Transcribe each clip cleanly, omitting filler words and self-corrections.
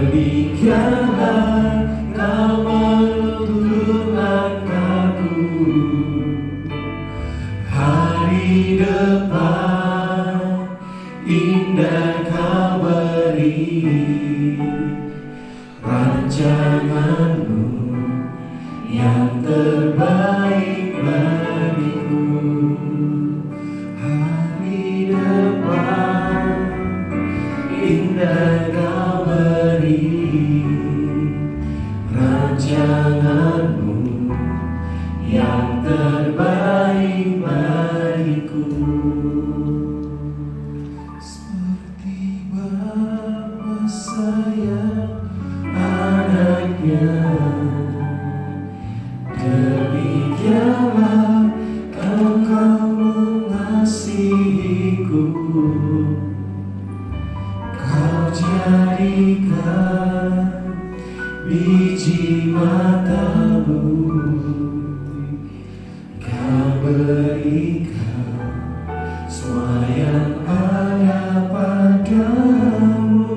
Demikianlah kau menuntun langkahku, hari depan indah kau beri, rancanganmu yang terbaik bagiku. Hari depan indah kau beri, rancanganmu yang terbaik bagiku. Seperti Bapa sayang anaknya, demikianlah Engkau mengasihiku. Kau jadikan biji matamu, kau berikan semua yang ada padamu.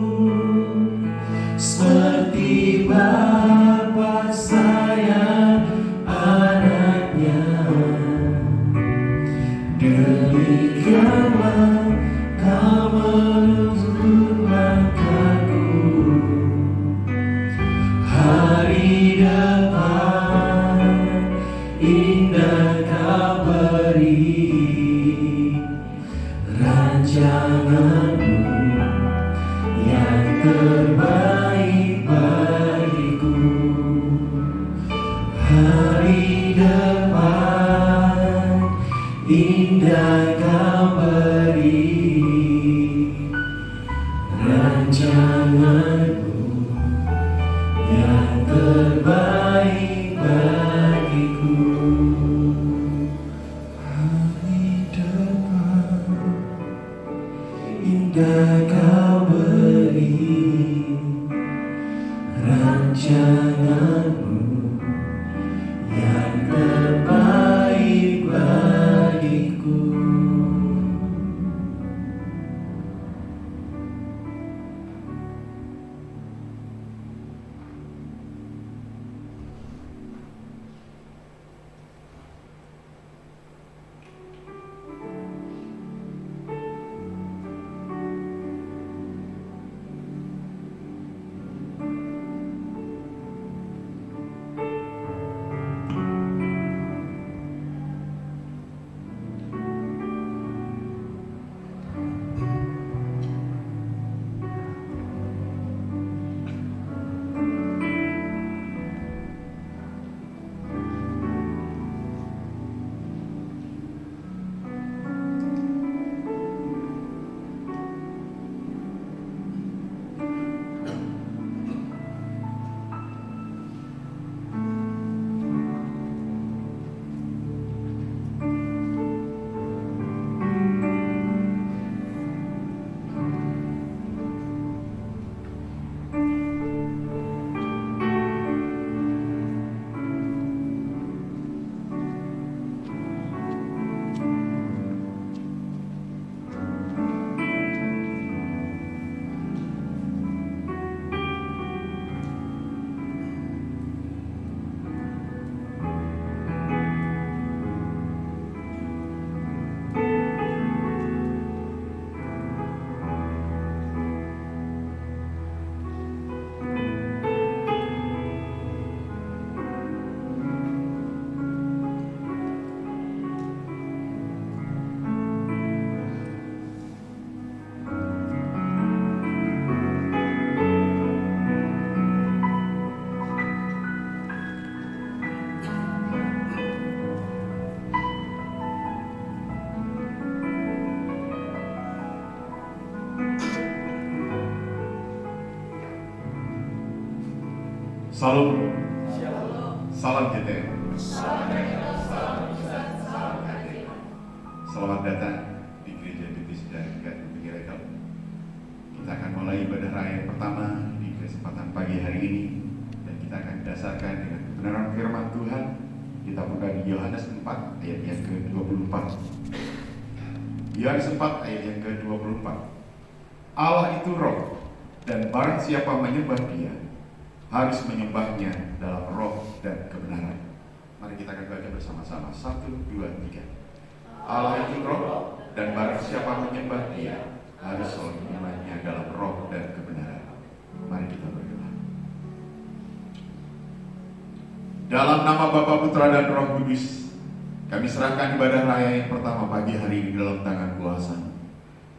Seperti Bapa sayang anaknya, demikianlah kau menuntun langkahku. Hari depan indah kau beri, rancanganmu yang terbaik bagiku. Hari depan indah kau beri, rancanganmu yang terbaik bagiku. Hari depan indah kau beri, rancanganmu yang terbaik bagiku. Salam. Salam GTM. Selamat datang di Gereja Baptis dan Katolik Regal. Kita akan mulai ibadah raya pertama di kesempatan pagi hari ini, dan kita akan dasarkan dengan kebenaran firman Tuhan. Kita buka di Yohanes 4 ayat yang ke-24. Yohanes 4 ayat yang ke-24. Allah itu roh, Dan barang siapa menyembah Dia harus menyembahnya dalam roh dan kebenaran. Mari kita akan baca bersama-sama. 1, 2, 3. Allah itu roh, dan barang siapa menyembah Dia harus menyembahnya dalam roh dan kebenaran. Mari kita berdoa. Dalam nama Bapa, Putra, dan Roh Kudus, kami serahkan ibadah raya yang pertama pagi hari ini dalam tangan kuasa.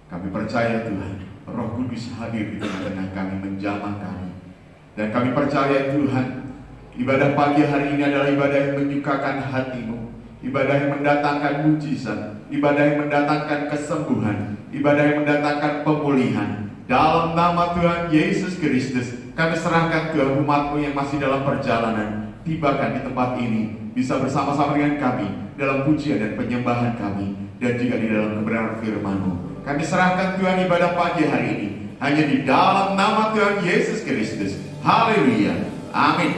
Kami percaya Tuhan, Roh Kudus hadir di tengah-tengah kami, menjamah kami. Dan kami percaya Tuhan, ibadah pagi hari ini adalah ibadah yang menyukakan hati-Mu, ibadah yang mendatangkan mujizat, ibadah yang mendatangkan kesembuhan, ibadah yang mendatangkan pemulihan. Dalam nama Tuhan Yesus Kristus, kami serahkan Tuhan umat-Mu yang masih dalam perjalanan, tibakan di tempat ini, bisa bersama-sama dengan kami dalam pujian dan penyembahan kami, dan juga di dalam kebenaran firman-Mu. Kami serahkan Tuhan ibadah pagi hari ini hanya di dalam nama Tuhan Yesus Kristus. Haleluya. Amin.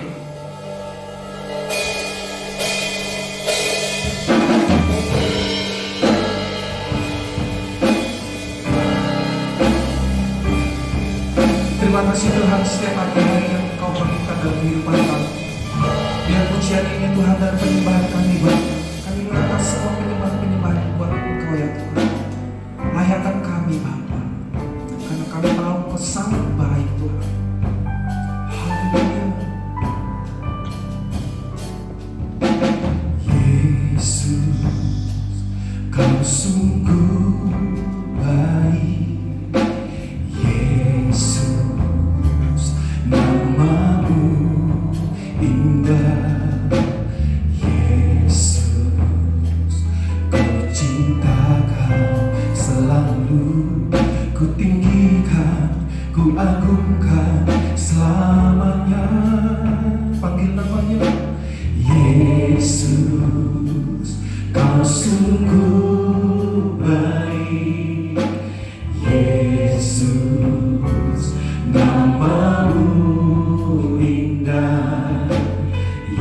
Terima kasih Tuhan, setiap hari yang Engkau berikan dalam kehidupan kami. Biar pujian ini Tuhan dan penyembahan kami Bapa, kami mengangkat semua penyembahan buat Engkau ya Tuhan. Layakan kami Bapa, karena kami tahu Engkau sangat baik Tuhan. Haleluya. Yesus, Kau sungguh baik. Yesus, nama-Mu indah. Yesus, Ku cinta Kau selalu. Ku tinggikan, ku agungkan selamanya. Panggil namanya. Yesus, Kau sungguh baik. Yesus, nama-Mu indah.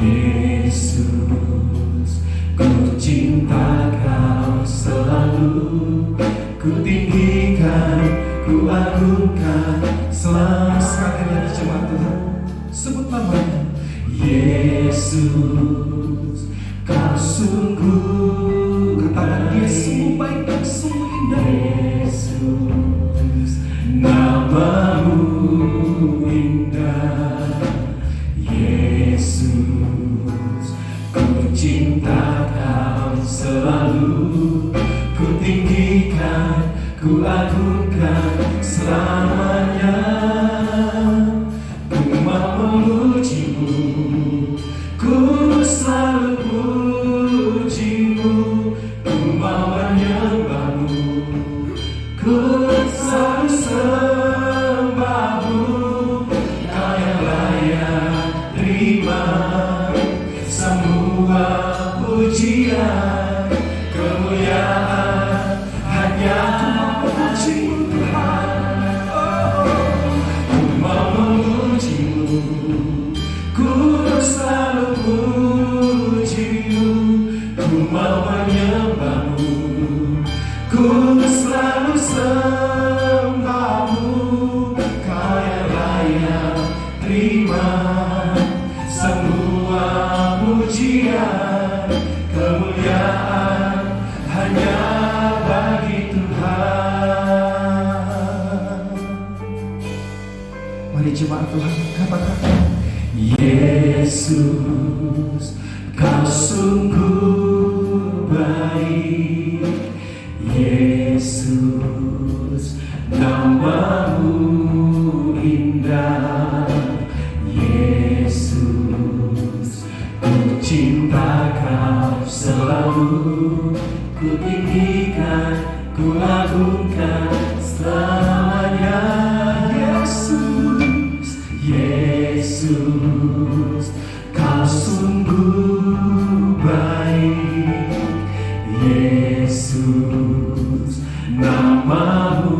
Yesus, ku cinta Kau selalu. Ku tinggikan, ku agungkan selalu. Sekali lagi jemaat Tuhan, sebut namanya. Yesus, Kau sungguh, katakan Dia sungguh baik dan sungguh indah. Yesus, nama-Mu indah. Yesus, ku cinta Kau selalu. Ku tinggikan, ku agungkan selamanya. Ku mau memuji-Mu, ku selalu puji-Mu. Ku mau menyembah-Mu, ku selalu sembah-Mu. Kau yang layak terima semua pujian, kemuliaan hanya Ku mau memuji-Mu Tuhan. Ku mau memuji-Mu, ku selalu puji-Mu. Ku mau menyembah-Mu, ku selalu sembah-Mu. Kau yang layak terima semua pujian, kemuliaan hanya bagi Tuhan. Mari jemaat Tuhan katakan, Yesus, Kau sungguh baik. Yesus, nama-Mu indah. Yesus, ku cinta Kau selalu. Ku tinggikan, ku agungkan selamanya. Yesus, Yesus, Kau sungguh baik. Yesus, nama-Mu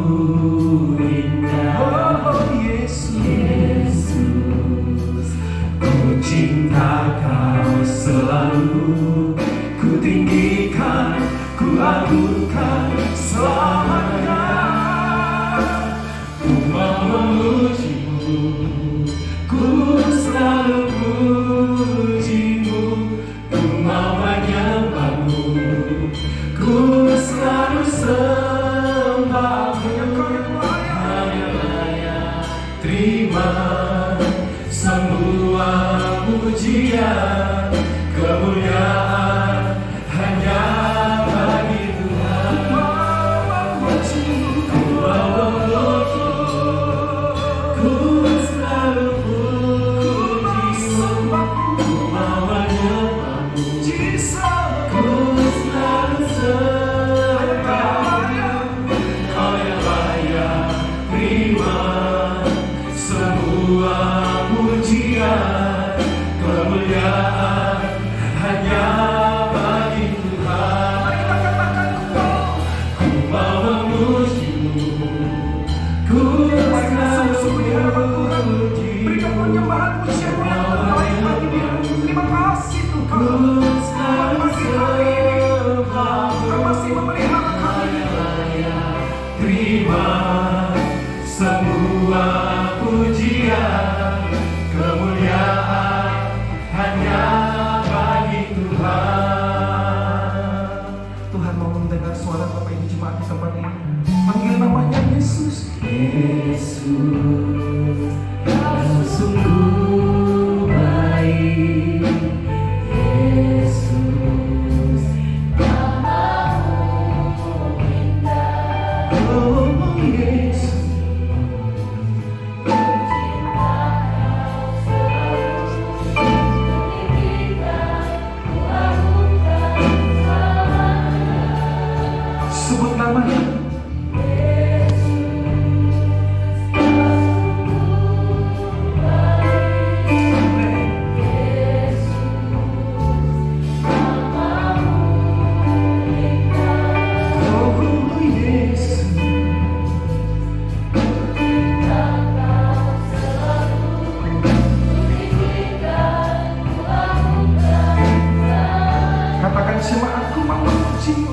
indah. Oh Yesus, Yesus, ku cinta Kau selalu. Ku tinggikan, ku agungkan selamanya. Ku mau memuji ku selalu sembahmu, hanya layak terima semua pujian, kemuliaan hanya bagi Tuhan. Ku mau memujimu, ku selalu pujimu, ku mau menyembahmu, ku selalu sembahmu, kau yang layak terima semua pujian, kemuliaan hanya bagi Tuhan. Ku mau memujimu, ku selalu memuji, Berikan penyembahan pujianmu yang terbaik bagi dirimu. Terima kasih Tuhan. ku selalu Kau masih memelihara kami. terima semua pujian, kemuliaan hanya bagi Tuhan. Tuhan mau mendengar suara Bapak Ibu jemaat di tempat ini. Panggil namanya Yesus. Yesus, Kau sungguh baik. Yesus, namamu indah. Oh Yesus, Sebut namanya. Oh Yesus. Katakan jemaatku mau memujimu.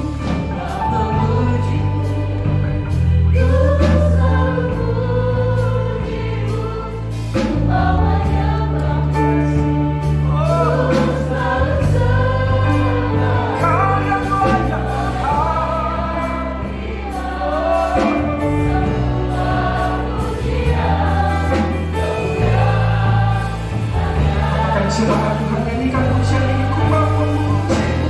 Kau yang layak. Katakan jemaatku nyanyikan pujian ini. Ku mau memujimu.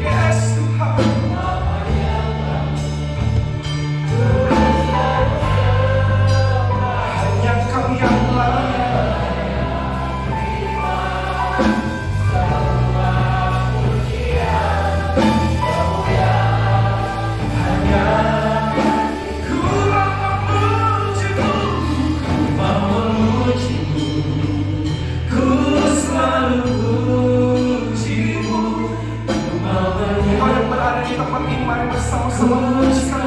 Yes Tuhan. Hanya Kau yang layak. Ku mau memujimu. ku selalu pujimu, ku mau Kau yang berada di tempat ini, mari bersama-sama memujikan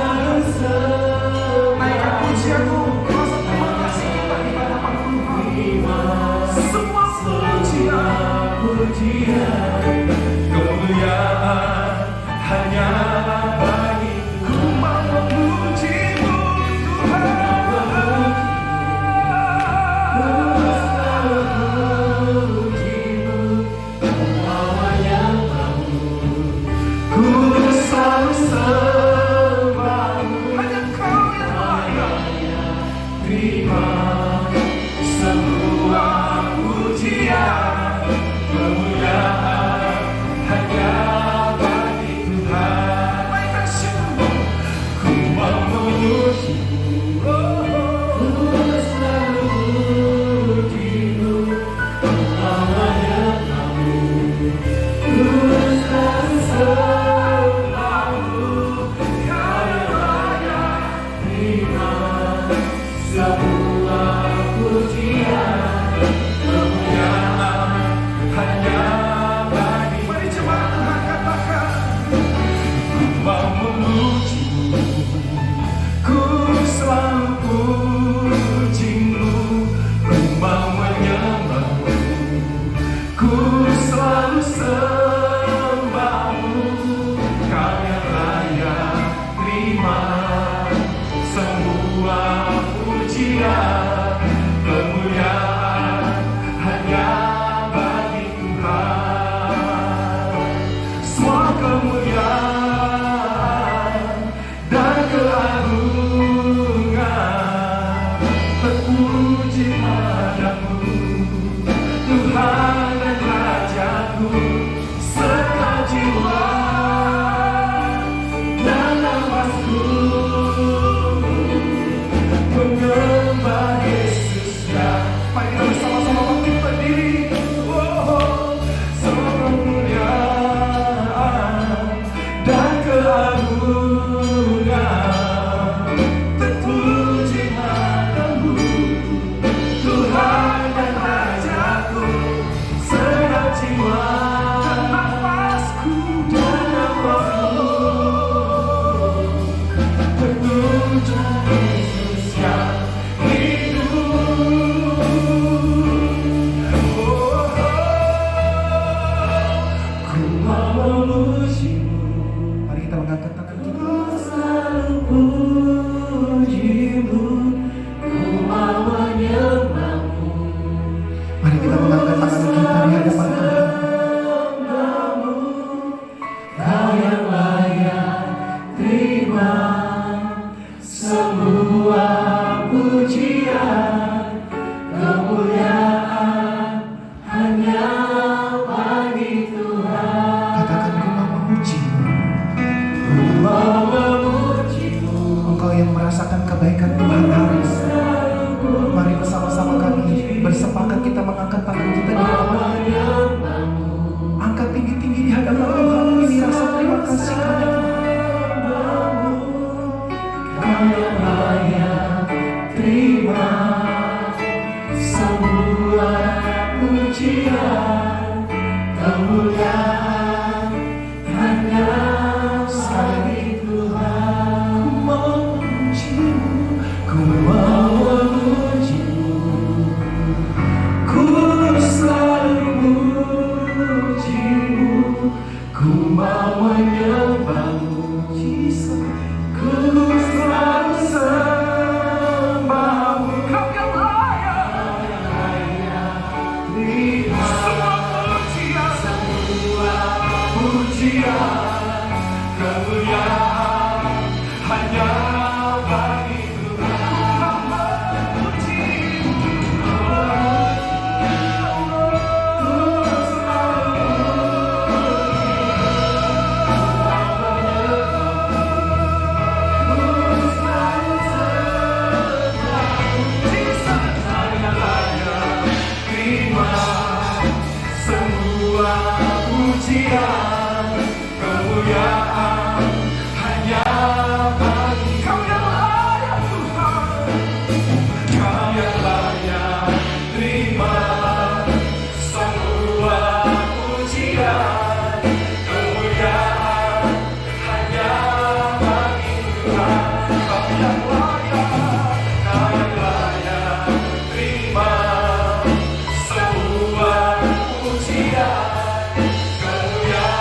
Tuhan. Naikkan pujianmu, rasa terima kasih kita di hadapan Tuhan. Semua pujian, kemuliaan hanya bagi ku mau memujimu Tuhan. pujimu, ku mau menyembahmu, Ku selalu sembahmu. Hanya Kau yang layak. terima semua pujian, kemuliaan hanya bagi Tuhan. Naikkan syukur. Ku mau memujimu, ku selalu pujimu, ku mau menyembahmu, ku selalu sembahmu, Kau yang layak terima semua pujian, kemuliaan hanya bagi Mari jemaat Tuhan katakan. Ku mau memujimu, ku selalu pujimu, ku mau menyembahmu, ku selalu sembahmu, Kau yang layak terima semua pujian, kemuliaan hanya pujian, kemuliaan hanya bagi Tuhan. Ku mau memujimu, ku selalu memujimu, ku mau menyembahmu, Yesus. Ku selalu sembahmu, Kau yang layak terima semua pujian, kemuliaan hanya bagi Tuhan. Semua pujian, kemuliaan hanya bagi Kau yang layak Tuhan. Kau yang layak terima semua pujian, kemuliaan hanya bagi Tuhan. Kau yang layak terima semua pujian, kemuliaan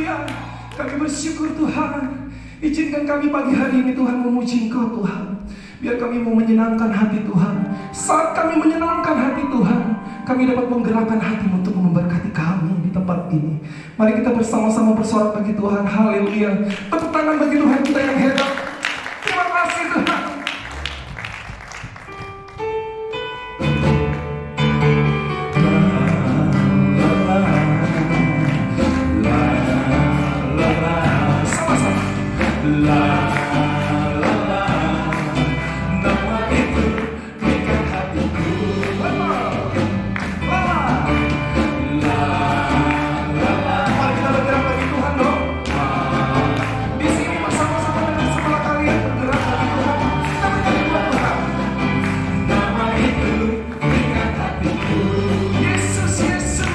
haleluya. Kami bersyukur Tuhan. Izinkan kami pagi hari ini Tuhan memuji Engkau Tuhan. Biar kami mau menyenangkan hati Tuhan. Saat kami menyenangkan hati Tuhan, kami dapat menggerakkan hati-Mu untuk memberkati kami di tempat ini. Mari kita bersama-sama bersorak bagi Tuhan. Haleluya. Tepuk tangan bagi Tuhan kita yang hebat. Terima kasih Tuhan. Sama-sama. La la la, nama itu mikat hatiku. La la la la. Mari kita bergerak bagi Tuhan dong. Di sini bersama-sama dengan sebelah kalian bergerak bagi Tuhan. Kita menyanyi buat Tuhan. Nama itu mikat hatiku. Yesus, Yesus.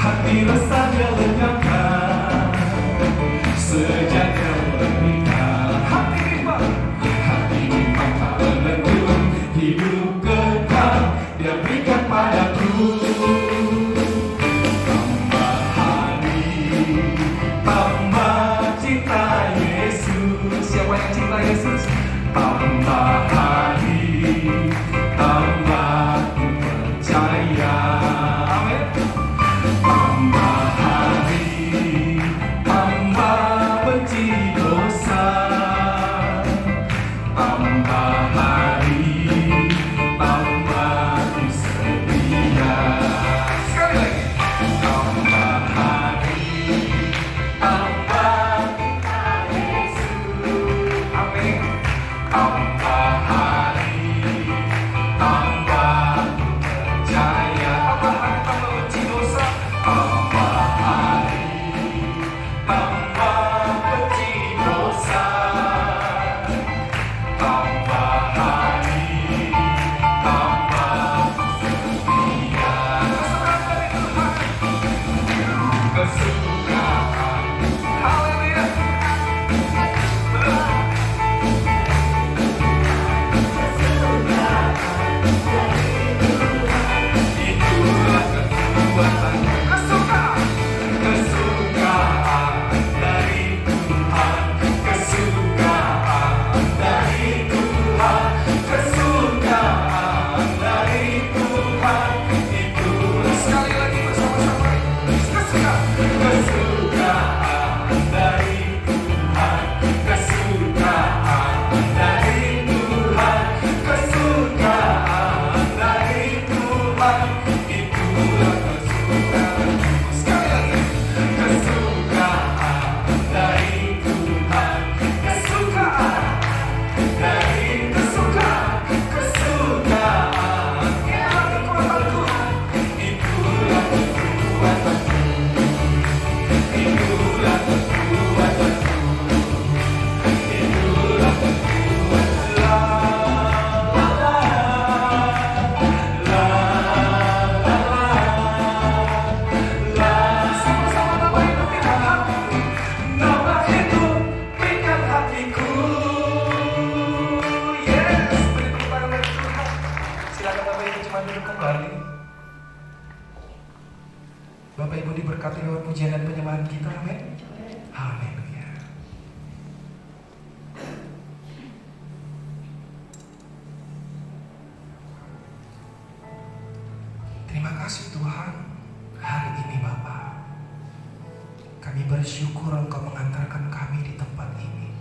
Hati rasanya lenyapkan sejak kau menikah. Hati memang tak menentu, hidup kekal Dia berikan padaku. Tambah hari, tambah cinta Yesus. Siapa yang cinta Yesus? Tambah hari, tambah ku percaya. Amin. Tambah hari, tambah benci dosa. Tambah hari, tambah ku setia. Sekali lagi. Tambah hari, tambah cinta Yesus. Amin. Tambah hari, tambah ku percaya. Tambah hari, tambah benci dosa. Tambah hari, tambah benci dosa. Tambah hari, tambah setia. Kesukaan, haleluya. Itulah kekuatan, kesukaan dari Tuhan, kesukaan dari Tuhan, kesukaan dari Tuhan. Itulah sekali lagi bersama-sama. Kesukaan dari Tuhan, kesukaan dari Tuhan, kesukaan dari Tuhan. Itulah kesukaan. Sekali lagi. Kesukaan dari Tuhan, kesukaan dari kesukaan, kesukaan. Itulah kekuatanku. Itulah kekuatanku. Itulah kekuatanku. Itulah kekuatan. La la la la la. Sama-sama nama itu pikat hatiku. Nama itu pikat hatiku. Yes, beri tepuk tangan bagi Tuhan. Silakan Bapak Ibu cuma duduk kembali. Bapak Ibu diberkati lewat pujian dan penyembahan kita. Amin. Haleluya. Terima kasih Tuhan. Hari ini Bapa, kami bersyukur Engkau mengantarkan kami di tempat ini.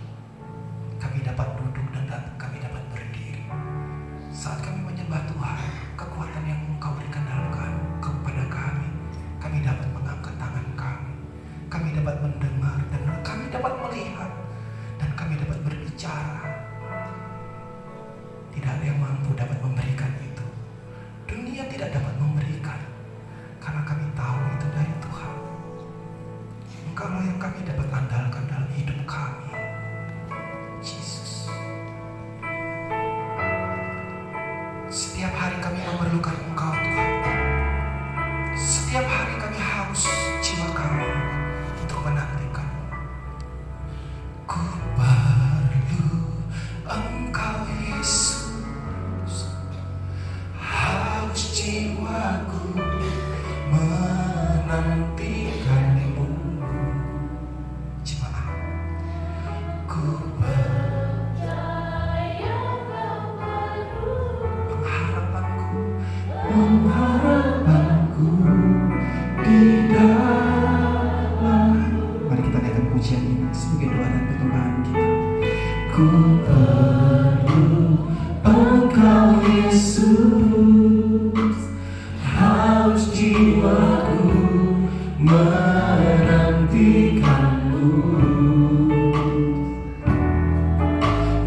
Kami dapat duduk dan kami dapat berdiri. Saat kami menyembah Tuhan, kekuatan yang Engkau berikan kepada kami, kami dapat mengangkat tangan kami. Kami dapat mendengar dan kami dapat melihat dan kami dapat berbicara. Tidak ada yang mampu dapat memberikan itu. Dunia tidak dapat memberikan, karena kami tahu itu dari Tuhan. Engkaulah yang kami dapat andalkan dalam hidup kami, Yesus. Setiap hari kami memerlukan Engkau, Tuhan. Setiap hari kami haus jiwa kami untuk menantikan. Ku perlu Engkau, Yesus. Haus jiwaku menantikan-Mu. Jemaat, ku percaya pengharapanku di dalam. Mari kita naikkan pujian ini sebagai doa dan penyembahan kita. Ku perlu Engkau, Yesus. Haus jiwaku menantikan-Mu.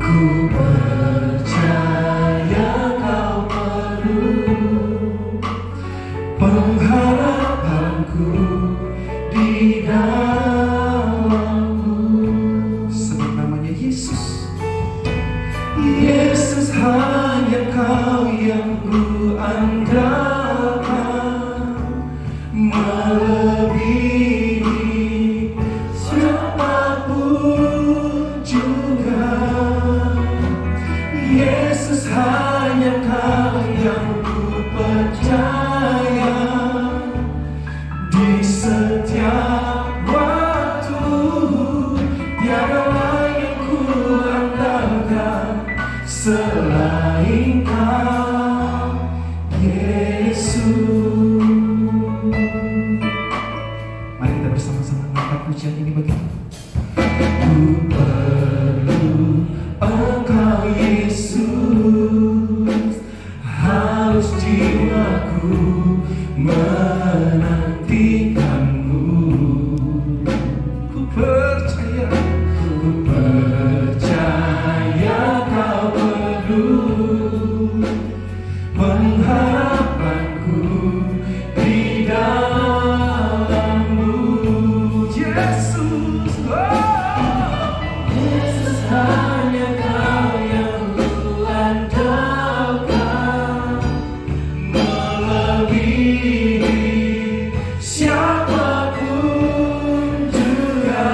Ku percaya Kau perlu pengharapanku di dalam-Mu. Sebut namanya Yesus. Yesus, hanya Kau yang ku andalkan, melebihi siapapun juga. Yesus, hanya Kau yang ku percaya di setiap waktu. Tiada lain yang ku andalkan selain Kau, Yesus. Mari kita bersama-sama mengangkat pujian ini bagi Ku perlu Engkau, Yesus. Haus jiwaku menantikan-Mu. Ku percaya Kau perlu pengharapanku di dalam-Mu. Yesus, Yesus, hanya Kau yang ku andalkan, melebihi siapapun juga.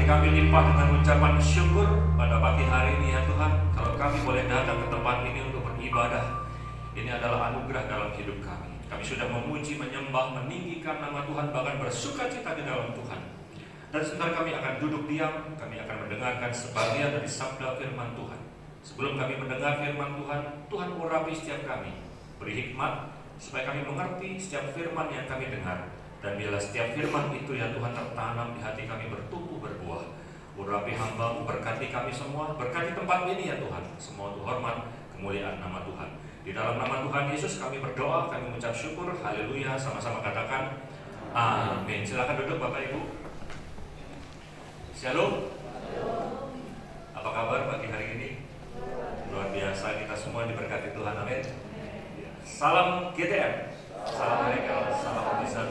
hati kami limpah dengan ucapan syukur pada pagi hari ini ya Tuhan. Kalau kami boleh datang ke tempat ini untuk beribadah, ini adalah anugerah dalam hidup kami. Kami sudah memuji, menyembah, meninggikan nama Tuhan, bahkan bersukacita di dalam Tuhan. Dan sebentar kami akan duduk diam, kami akan mendengarkan sebagian dari sabda firman Tuhan. Sebelum kami mendengar firman Tuhan, Tuhan urapi setiap kami, beri hikmat supaya kami mengerti setiap firman yang kami dengar. Dan bila setiap firman itu ya Tuhan tertanam di hati kami, bertumbuh berbuah. Urapi hamba-Mu, berkati kami semua, berkati tempat ini ya Tuhan. Semua untuk hormat kemuliaan nama Tuhan. Di dalam nama Tuhan Yesus kami berdoa, kami mengucap syukur. Haleluya, sama-sama katakan amin. Silakan duduk Bapak Ibu. Shalom. Apa kabar pagi hari ini? Luar biasa, kita semua diberkati Tuhan, amin. Salam GTM, salam mereka, salam mujizat,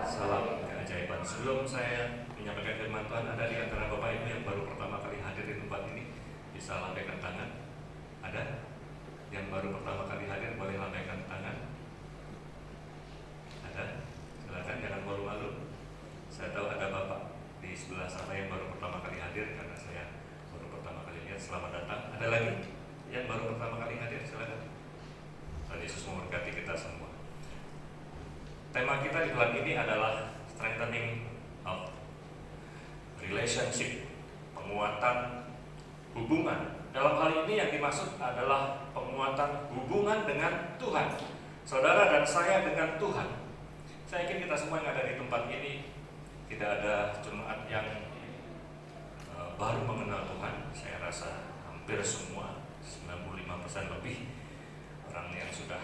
salam keajaiban. Sebelum saya menyampaikan firman Tuhan, ada di antara Bapak Ibu yang baru pertama kali hadir di tempat ini, bisa lambaikan tangan. Ada? Yang baru pertama kali hadir boleh lambaikan tangan. Ada? Silakan, jangan malu-malu. Saya tahu ada Bapak di sebelah sana yang baru pertama kali hadir, karena saya baru pertama kali lihat. Selamat datang. Ada lagi yang baru pertama kali hadir? Silakan. Tuhan Yesus memberkati kita semua. Tema kita di bulan ini adalah strengthening of relationship, penguatan hubungan. Dalam hal ini yang dimaksud adalah penguatan hubungan dengan Tuhan. Saudara dan saya dengan Tuhan. Saya yakin kita semua yang ada di tempat ini tidak ada jemaat yang baru mengenal Tuhan. Saya rasa hampir semua, 95% lebih orang yang sudah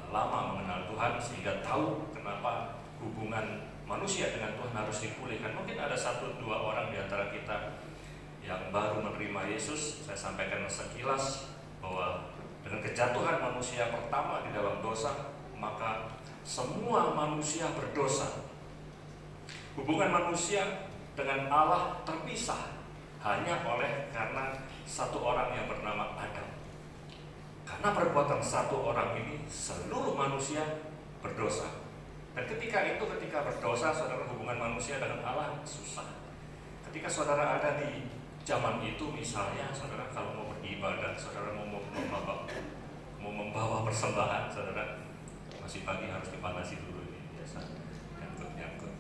lama mengenal Tuhan, sehingga tahu kenapa hubungan manusia dengan Tuhan harus dipulihkan. Mungkin ada 1-2 orang di antara kita yang baru menerima Yesus. Saya sampaikan sekilas bahwa dengan kejatuhan manusia pertama di dalam dosa, maka semua manusia berdosa. Hubungan manusia dengan Allah terpisah hanya oleh karena satu orang yang bernama Adam. Karena perbuatan satu orang ini, seluruh manusia berdosa. Dan ketika berdosa, saudara, hubungan manusia dengan Allah susah. Ketika saudara ada di zaman itu, misalnya saudara kalau mau beribadah, saudara mau membawa persembahan, saudara masih pagi harus dipanasi dulu, ini biasa nyangkut.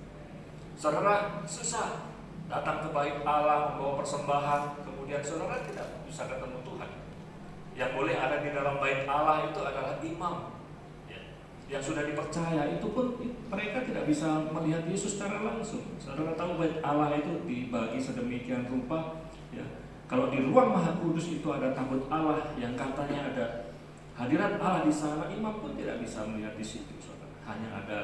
Saudara susah datang ke bait Allah membawa persembahan, kemudian saudara tidak bisa ketemu Tuhan. Yang boleh ada di dalam bait Allah itu adalah imam, ya, yang sudah dipercaya. Itu pun mereka tidak bisa melihat Yesus secara langsung. Saudara tahu bait Allah itu dibagi sedemikian rupa, ya. Kalau di ruang Maha Kudus itu ada tabut Allah yang katanya ada hadirat Allah di sana, imam pun tidak bisa melihat di situ, saudara. Hanya ada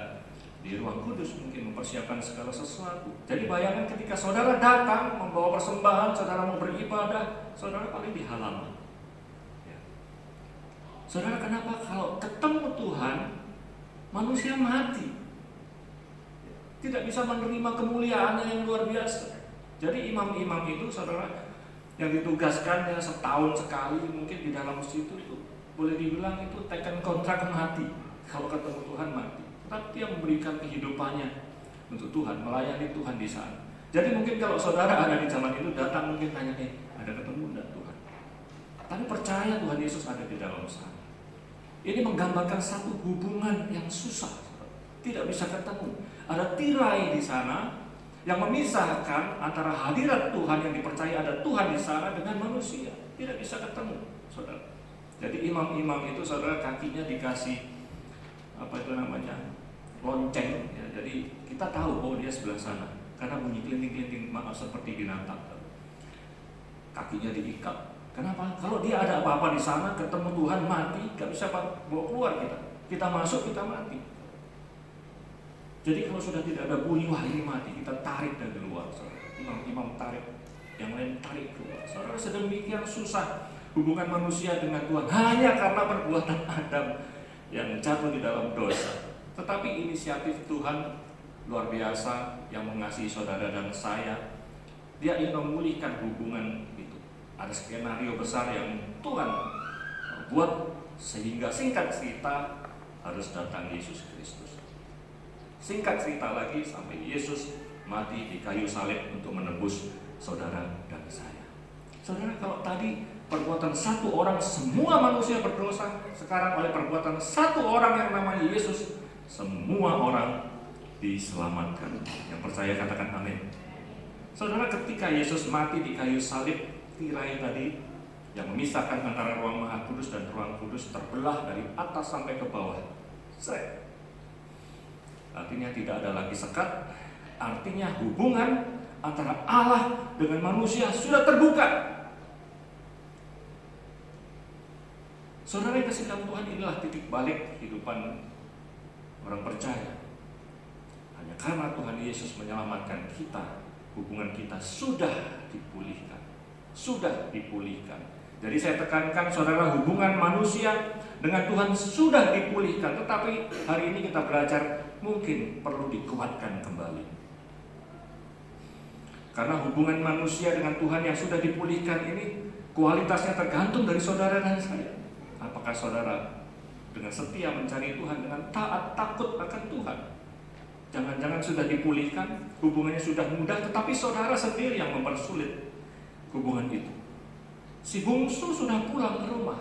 di ruang kudus, mungkin mempersiapkan segala sesuatu. Jadi bayangkan ketika saudara datang membawa persembahan, saudara mau beribadah, saudara paling di halaman. Saudara, kenapa kalau ketemu Tuhan, manusia mati, tidak bisa menerima kemuliaannya yang luar biasa. Jadi imam-imam itu, saudara, yang ditugaskannya setahun sekali, mungkin di dalam situ itu boleh dibilang itu taken kontrak mati. Kalau ketemu Tuhan mati, tetapi dia memberikan kehidupannya untuk Tuhan, melayani Tuhan di sana. Jadi mungkin kalau saudara ada di zaman itu, datang mungkin tanya, ada ketemu enggak Tuhan? Tapi percaya Tuhan Yesus ada di dalam sana. Ini menggambarkan satu hubungan yang susah, tidak bisa ketemu. Ada tirai di sana yang memisahkan antara hadirat Tuhan yang dipercaya ada Tuhan di sana dengan manusia. Tidak bisa ketemu, saudara. Jadi imam-imam itu, saudara, kakinya dikasih lonceng. Ya. Jadi kita tahu, oh dia sebelah sana, karena bunyi klinting-klinting, maaf, seperti binatang. Kakinya diikat. Kenapa? Kalau dia ada apa-apa di sana, ketemu Tuhan, mati, gak bisa bawa keluar kita. Kita masuk, kita mati. Jadi kalau sudah tidak ada bunyi, wah ini mati, kita tarik dari luar. Imam tarik, yang lain tarik keluar. Saudara, sedemikian susah hubungan manusia dengan Tuhan hanya karena perbuatan Adam yang jatuh di dalam dosa. Tetapi inisiatif Tuhan luar biasa yang mengasihi saudara dan saya. Dia ingin memulihkan hubungan itu. Ada skenario besar yang Tuhan buat, sehingga singkat cerita harus datang Yesus Kristus. Singkat cerita lagi sampai Yesus mati di kayu salib untuk menebus saudara dan saya. Saudara, kalau tadi perbuatan satu orang semua manusia berdosa, sekarang oleh perbuatan satu orang yang namanya Yesus, semua orang diselamatkan. Yang percaya katakan amin. Saudara, ketika Yesus mati di kayu salib, tirai tadi yang memisahkan antara ruang Maha Kudus dan ruang kudus terbelah dari atas sampai ke bawah. Artinya tidak ada lagi sekat. Artinya hubungan antara Allah dengan manusia sudah terbuka. Saudara yang kasih dalam Tuhan, inilah titik balik kehidupan orang percaya. Hanya karena Tuhan Yesus menyelamatkan kita, hubungan kita sudah dipulihkan. Sudah dipulihkan. Jadi saya tekankan saudara, hubungan manusia dengan Tuhan sudah dipulihkan. Tetapi hari ini kita belajar mungkin perlu dikuatkan kembali. Karena hubungan manusia dengan Tuhan yang sudah dipulihkan ini kualitasnya tergantung dari saudara dan saya. Apakah saudara dengan setia mencari Tuhan, dengan taat takut akan Tuhan? Jangan-jangan sudah dipulihkan, hubungannya sudah mudah, tetapi saudara sendiri yang mempersulit hubungan itu. Si bungsu sudah pulang ke rumah,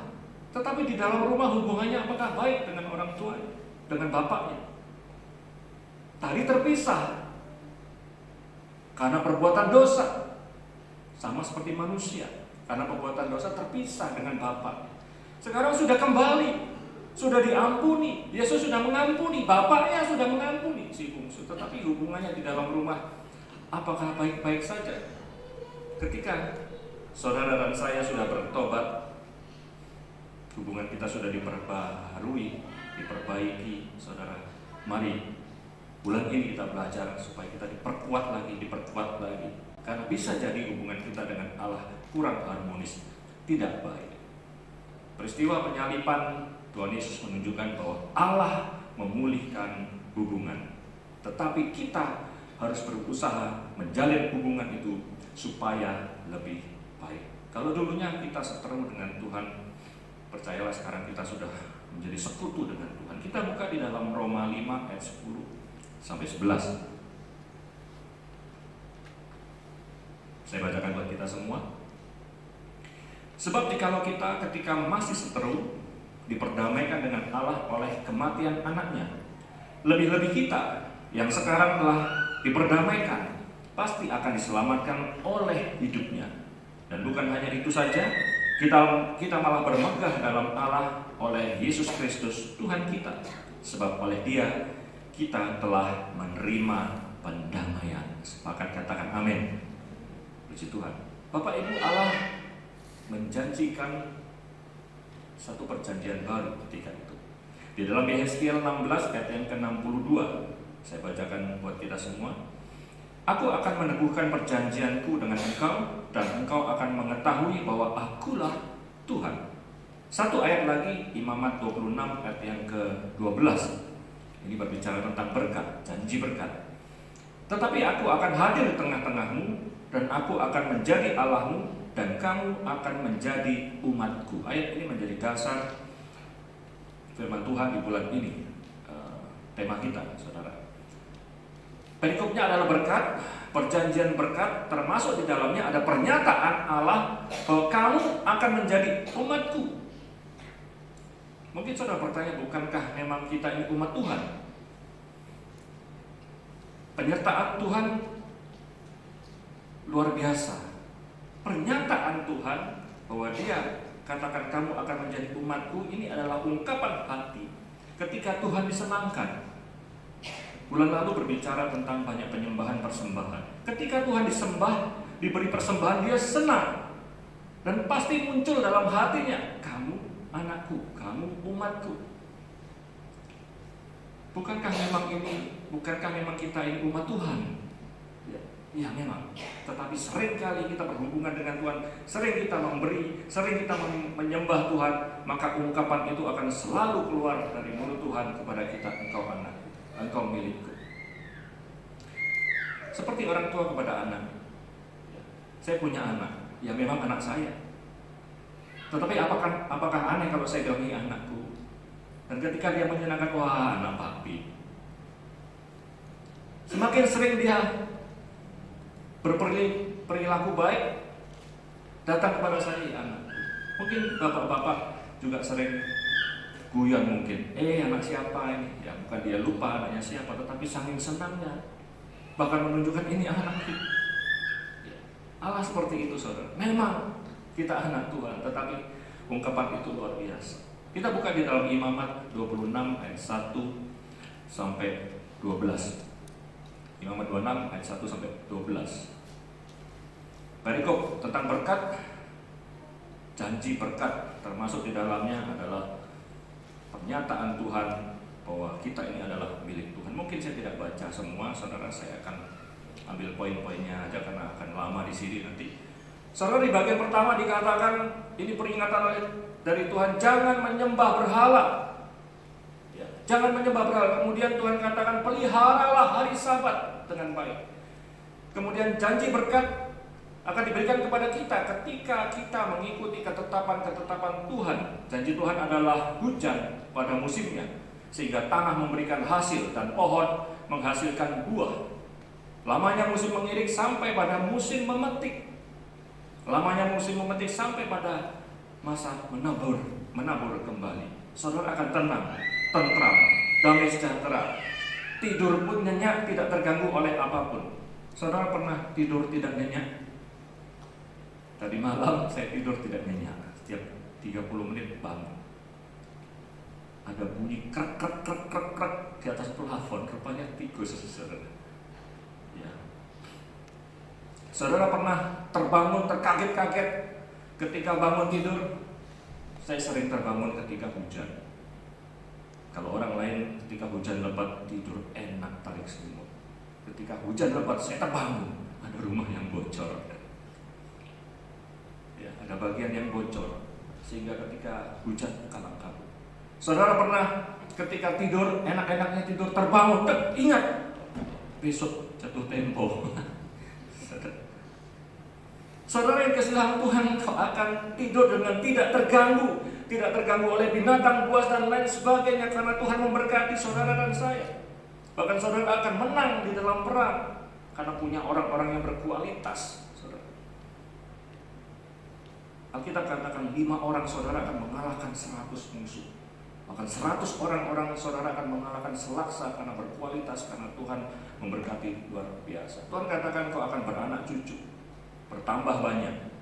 tetapi di dalam rumah hubungannya apakah baik dengan orang tuanya, dengan bapaknya? Tadi terpisah karena perbuatan dosa, sama seperti manusia, karena perbuatan dosa terpisah dengan bapak. Sekarang sudah kembali, sudah diampuni, Yesus sudah mengampuni, bapaknya sudah mengampuni si bungsu. Tetapi hubungannya di dalam rumah apakah baik-baik saja? Ketika saudara dan saya sudah bertobat, hubungan kita sudah diperbaharui, diperbaiki. Saudara, mari bulan ini kita belajar supaya kita diperkuat lagi. Karena bisa jadi hubungan kita dengan Allah kurang harmonis, tidak baik. Peristiwa penyaliban Tuhan Yesus menunjukkan bahwa Allah memulihkan hubungan. Tetapi kita harus berusaha menjalin hubungan itu supaya lebih baik. Kalau dulunya kita seteru dengan Tuhan, percayalah sekarang kita sudah menjadi sekutu dengan Tuhan. Kita buka di dalam Roma 5 ayat 10 sampai 11. Saya bacakan buat kita semua. Sebab jikalau kita ketika masih seteru diperdamaikan dengan Allah oleh kematian anaknya, lebih-lebih kita yang sekarang telah diperdamaikan pasti akan diselamatkan oleh hidupnya. Dan bukan hanya itu saja, kita malah bermegah dalam Allah oleh Yesus Kristus Tuhan kita. Sebab oleh Dia kita telah menerima pendamaian. Sepakat katakan amin. Puji Tuhan. Bapak Ibu, Allah menjanjikan satu perjanjian baru ketika itu. Di dalam Yehezkiel 16 ayat yang ke-62, saya bacakan buat kita semua. Aku akan meneguhkan perjanjianku dengan engkau, dan engkau akan mengetahui bahwa akulah Tuhan. Satu ayat lagi, Imamat 26 ayat yang ke-12. Ini berbicara tentang berkat, janji berkat. Tetapi aku akan hadir di tengah-tengahmu, dan aku akan menjadi Allahmu, dan kamu akan menjadi umatku. Ayat ini menjadi dasar firman Tuhan di bulan ini, tema kita, saudara. Perikopnya adalah berkat, perjanjian berkat, termasuk di dalamnya ada pernyataan Allah bahwa kamu akan menjadi umatku. Mungkin saudara bertanya, bukankah memang kita ini umat Tuhan? Penyertaan Tuhan luar biasa. Pernyataan Tuhan bahwa Dia katakan kamu akan menjadi umatku, ini adalah ungkapan hati ketika Tuhan disenangkan. Bulan lalu berbicara tentang banyak penyembahan persembahan. Ketika Tuhan disembah, diberi persembahan, Dia senang. Dan pasti muncul dalam hatinya, kamu anakku, kamu umatku. Bukankah memang kita ini umat Tuhan? Ya memang, tetapi sering kali kita berhubungan dengan Tuhan, sering kita memberi, sering kita menyembah Tuhan, maka ungkapan itu akan selalu keluar dari mulut Tuhan kepada kita, engkau anakku, engkau milikku. Seperti orang tua kepada anak. Saya punya anak, ya memang anak saya. Tetapi apakah aneh kalau saya bilang ini anakku? Dan ketika dia menyenangkan, wah anak papi. Semakin sering dia berperilaku baik, datang kepada saya, anak. Mungkin bapak-bapak juga sering guyon mungkin, anak siapa ini? Ya bukan dia lupa anaknya siapa, tetapi saking senangnya, bahkan menunjukkan ini anakku. Ya, Allah seperti itu saudara. Memang kita anak Tuhan, tetapi ungkapan itu luar biasa. Kita buka di dalam Imamat 26 ayat 1 sampai 12. Imamat 26 ayat 1 sampai 12. Perikop tentang berkat, janji berkat, termasuk di dalamnya adalah pernyataan Tuhan bahwa kita ini adalah milik Tuhan. Mungkin saya tidak baca semua, saudara, saya akan ambil poin-poinnya aja karena akan lama di sini nanti. Saudara, di bagian pertama dikatakan ini peringatan dari Tuhan, jangan menyembah berhala. Ya, jangan menyembah berhala. Kemudian Tuhan katakan peliharalah hari Sabat dengan baik. Kemudian janji berkat akan diberikan kepada kita ketika kita mengikuti ketetapan-ketetapan Tuhan. Janji Tuhan adalah hujan pada musimnya, sehingga tanah memberikan hasil dan pohon menghasilkan buah. Lamanya musim mengirik sampai pada musim memetik. Lamanya musim memetik sampai pada masa menabur kembali. Saudara akan tenang, tentram, damai sejahtera. Tidur pun nyenyak, tidak terganggu oleh apapun. Saudara pernah tidur tidak nyenyak? Tadi malam saya tidur tidak nyenyak. Setiap 30 menit bangun, ada bunyi krek krek krek krek krek di atas plafon. Rupanya tikus, saudara. Ya. Saudara pernah terbangun terkaget-kaget ketika bangun tidur? Saya sering terbangun ketika hujan. Kalau orang lain ketika hujan lebat tidur enak tarik selimut. Ketika hujan lebat saya terbangun, ada rumah yang bocor. Ya, ada bagian yang bocor sehingga ketika hujan kalang kabut. Saudara pernah ketika tidur enak-enaknya tidur terbangun, ingat besok jatuh tempo. Saudara yang kasihan Tuhan, kau akan tidur dengan tidak terganggu oleh binatang buas dan lain sebagainya, karena Tuhan memberkati saudara dan saya. Bahkan saudara akan menang di dalam perang karena punya orang-orang yang berkualitas. Alkitab katakan 5 orang saudara akan mengalahkan 100 musuh. Bahkan 100 orang saudara akan mengalahkan selaksa karena berkualitas, karena Tuhan memberkati luar biasa. Tuhan katakan kau akan beranak cucu, bertambah banyak.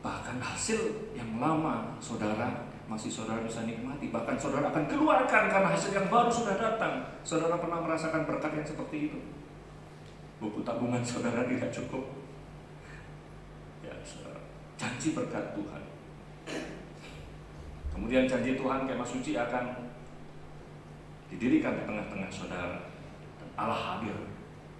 Bahkan hasil yang lama saudara masih saudara bisa nikmati. Bahkan saudara akan keluarkan karena hasil yang baru sudah datang. Saudara pernah merasakan berkat yang seperti itu? Buku tabungan saudara tidak cukup. Ya saudara, janji berkat Tuhan. Kemudian janji Tuhan kemah suci akan didirikan di tengah-tengah saudara, dan Allah hadir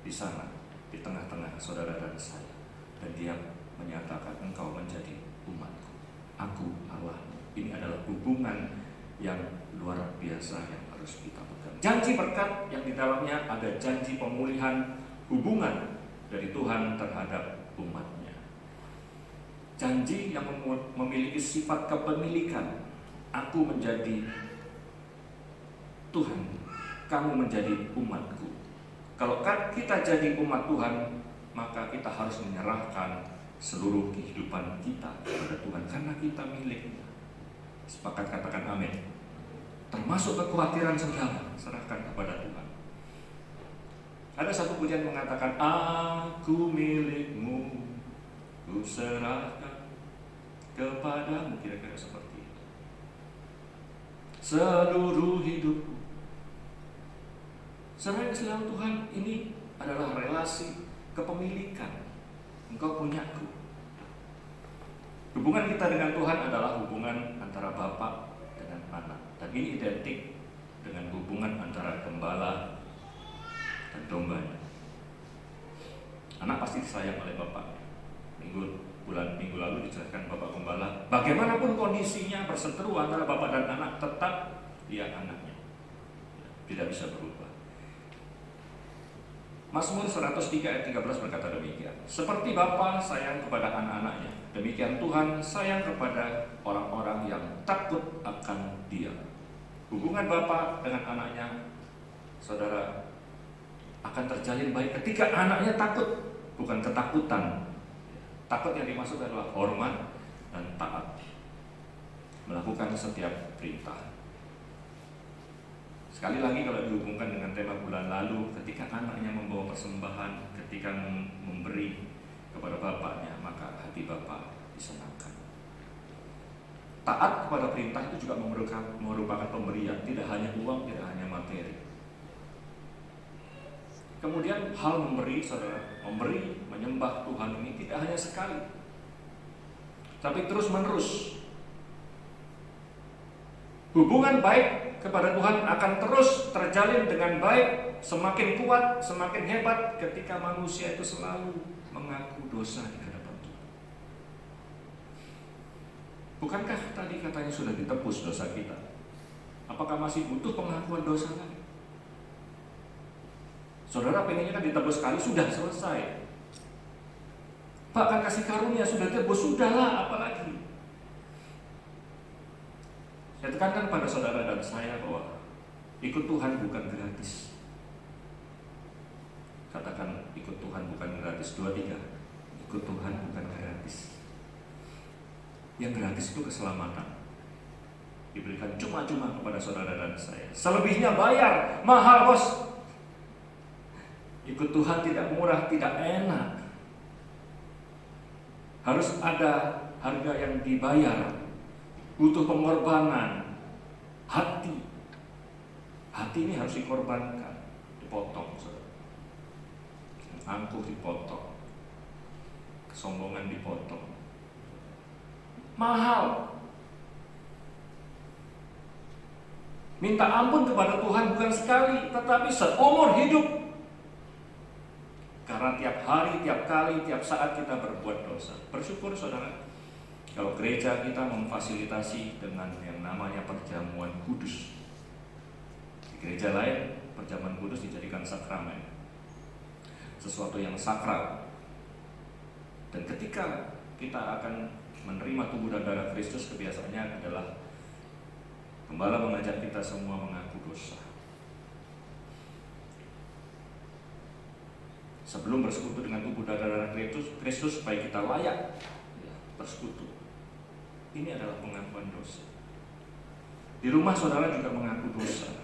di sana, di tengah-tengah saudara dan saya, dan Dia menyatakan engkau menjadi umatku, aku Allah. Ini adalah hubungan yang luar biasa yang harus kita pegang. Janji berkat yang di dalamnya ada janji pemulihan hubungan dari Tuhan terhadap umatnya. Janji yang memiliki sifat kepemilikan. Aku menjadi Tuhan, kamu menjadi umatku. Kalau kita jadi umat Tuhan, maka kita harus menyerahkan seluruh kehidupan kita kepada Tuhan, karena kita miliknya. Sepakat katakan amin. Termasuk kekhawatiran saudara, serahkan kepada Tuhan. Ada satu pujian mengatakan, aku milikmu, ku serahkan kepadamu, kira-kira seperti itu. Seluruh hidupku. Saudara yang Tuhan, ini adalah relasi kepemilikan. Engkau punyaku. Hubungan kita dengan Tuhan adalah hubungan antara Bapa dengan anak. Dan ini identik dengan hubungan antara gembala dan dombanya. Anak pasti disayang oleh bapaknya. Minggu lalu dijelaskan Bapak Gembala, bagaimanapun kondisinya berseteru antara bapak dan anak, tetap dia anaknya, tidak bisa berubah. Mazmur 103 ayat 13 berkata demikian, seperti bapa sayang kepada anak-anaknya, demikian Tuhan sayang kepada orang-orang yang takut akan Dia. Hubungan bapa dengan anaknya, saudara, akan terjalin baik ketika anaknya takut, bukan ketakutan. Takut yang dimaksud adalah hormat dan taat, melakukan setiap perintah. Sekali lagi kalau dihubungkan dengan tema bulan lalu, ketika anaknya membawa persembahan, ketika memberi kepada bapaknya, maka hati bapak disenangkan. Taat kepada perintah itu juga merupakan pemberian, tidak hanya uang, tidak hanya materi. Kemudian hal memberi, saudara, memberi, menyembah Tuhan ini tidak hanya sekali, tapi terus menerus. Hubungan baik kepada Tuhan akan terus terjalin dengan baik, semakin kuat, semakin hebat ketika manusia itu selalu mengaku dosa di hadapan Tuhan. Bukankah tadi katanya sudah ditebus dosa kita? Apakah masih butuh pengakuan dosa lagi? Saudara pengennya kan ditebus sekali, sudah selesai. Bahkan kasih karunia sudah ditebus, sudahlah, apalagi? Saya tekankan pada saudara dan saya bahwa ikut Tuhan bukan gratis. Katakan ikut Tuhan bukan gratis. 2, 3. Ikut Tuhan bukan gratis. Yang gratis itu keselamatan, diberikan cuma-cuma kepada saudara dan saya. Selebihnya bayar, mahal bos. Ikut Tuhan tidak murah, tidak enak. Harus ada harga yang dibayar. Butuh pengorbanan. Hati ini harus dikorbankan, dipotong, saudara. Angkuh dipotong, kesombongan dipotong. Mahal. Minta ampun kepada Tuhan bukan sekali, tetapi seumur hidup. Karena tiap hari, tiap kali, tiap saat kita berbuat dosa. Bersyukur saudara, kalau gereja kita memfasilitasi dengan yang namanya perjamuan kudus. Di gereja lain, perjamuan kudus dijadikan sakramen, sesuatu yang sakral. Dan ketika kita akan menerima tubuh dan darah Kristus, kebiasaannya adalah gembala mengajak kita semua mengaku dosa. Sebelum bersekutu dengan tubuh dan darah Kristus supaya kita layak bersekutu. Ini adalah pengakuan dosa. Di rumah saudara juga mengaku dosa.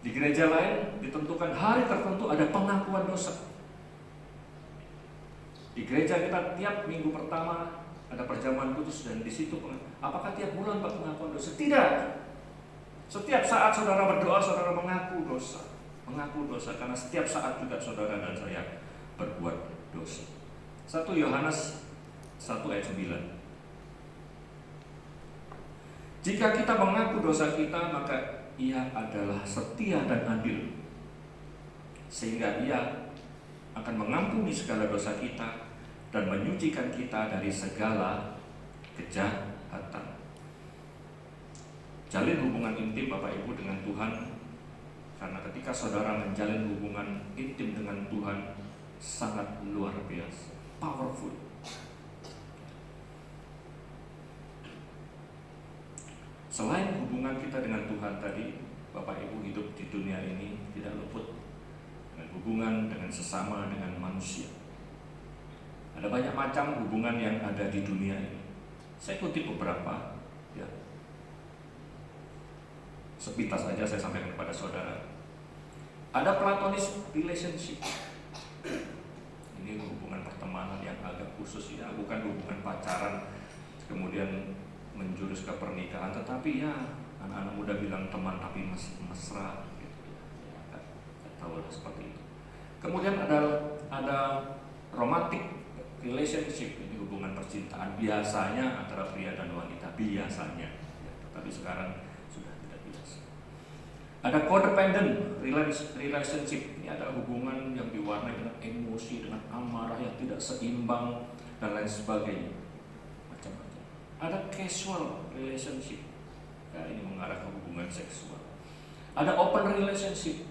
Di gereja lain ditentukan hari tertentu ada pengakuan dosa. Di gereja kita tiap minggu pertama ada perjamuan kudus dan di situ apakah tiap bulan pengakuan dosa? Tidak. Setiap saat saudara berdoa, saudara mengaku dosa. Mengaku dosa karena setiap saat juga saudara dan saya berbuat dosa. 1 Yohanes 1 ayat 9. Jika kita mengaku dosa kita, maka Ia adalah setia dan adil, sehingga Ia akan mengampuni segala dosa kita dan menyucikan kita dari segala kejahatan. Jalin hubungan intim Bapak Ibu dengan Tuhan, karena ketika saudara menjalin hubungan intim dengan Tuhan sangat luar biasa, powerful. Selain hubungan kita dengan Tuhan tadi, Bapak Ibu hidup di dunia ini tidak luput dengan hubungan dengan sesama, dengan manusia. Ada banyak macam hubungan yang ada di dunia ini. Saya kutip beberapa, ya. Sepintas saja saya sampaikan kepada saudara. Ada platonis relationship. Ini hubungan pertemanan yang agak khusus, ya, bukan hubungan pacaran kemudian menjurus ke pernikahan, tetapi ya anak-anak muda bilang teman tapi mesra, gitu. Ya, tahu seperti itu. Kemudian ada romantic relationship, ini hubungan percintaan biasanya antara pria dan wanita biasanya, ya, tetapi sekarang sudah tidak biasa. Ada codependent relationship, ini ada hubungan yang diwarnai dengan emosi, dengan amarah yang tidak seimbang dan lain sebagainya, macam-macam. Ada casual relationship, ya, ini mengarah ke hubungan seksual. Ada open relationship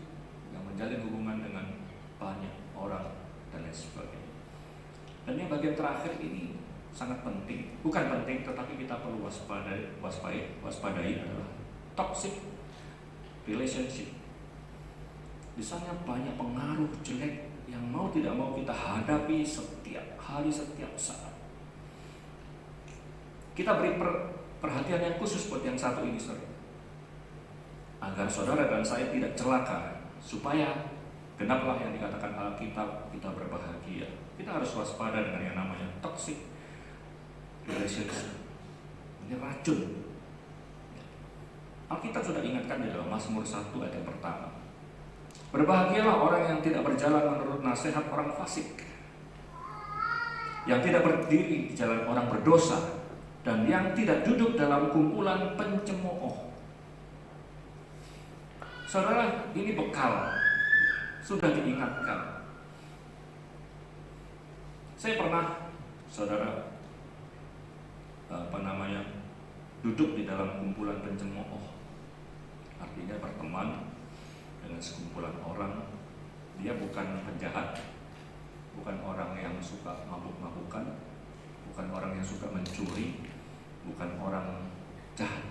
yang menjalin hubungan dengan banyak orang dan lain sebagainya. Dan yang bagian terakhir ini sangat penting, bukan penting tetapi kita perlu waspadai adalah toxic relationship. Di sana banyak pengaruh jelek yang mau tidak mau kita hadapi setiap hari, setiap saat. Kita beri perhatian yang khusus buat yang satu ini, saudara, agar saudara dan saya tidak celaka, supaya genaplah yang dikatakan Alkitab, kita berbahagia. Kita harus waspada dengan yang namanya toxic relationship. Ini racun. Alkitab sudah ingatkan di dalam Mazmur 1 ayat yang pertama. Berbahagialah orang yang tidak berjalan menurut nasihat orang fasik, yang tidak berdiri di jalan orang berdosa, dan yang tidak duduk dalam kumpulan pencemooh. Saudara, ini bekal, sudah diingatkan. Saya pernah, saudara, duduk di dalam kumpulan pencemooh. Artinya berteman dengan sekumpulan orang. Dia bukan penjahat, bukan orang yang suka mabuk-mabukan, bukan orang yang suka mencuri, bukan orang jahat.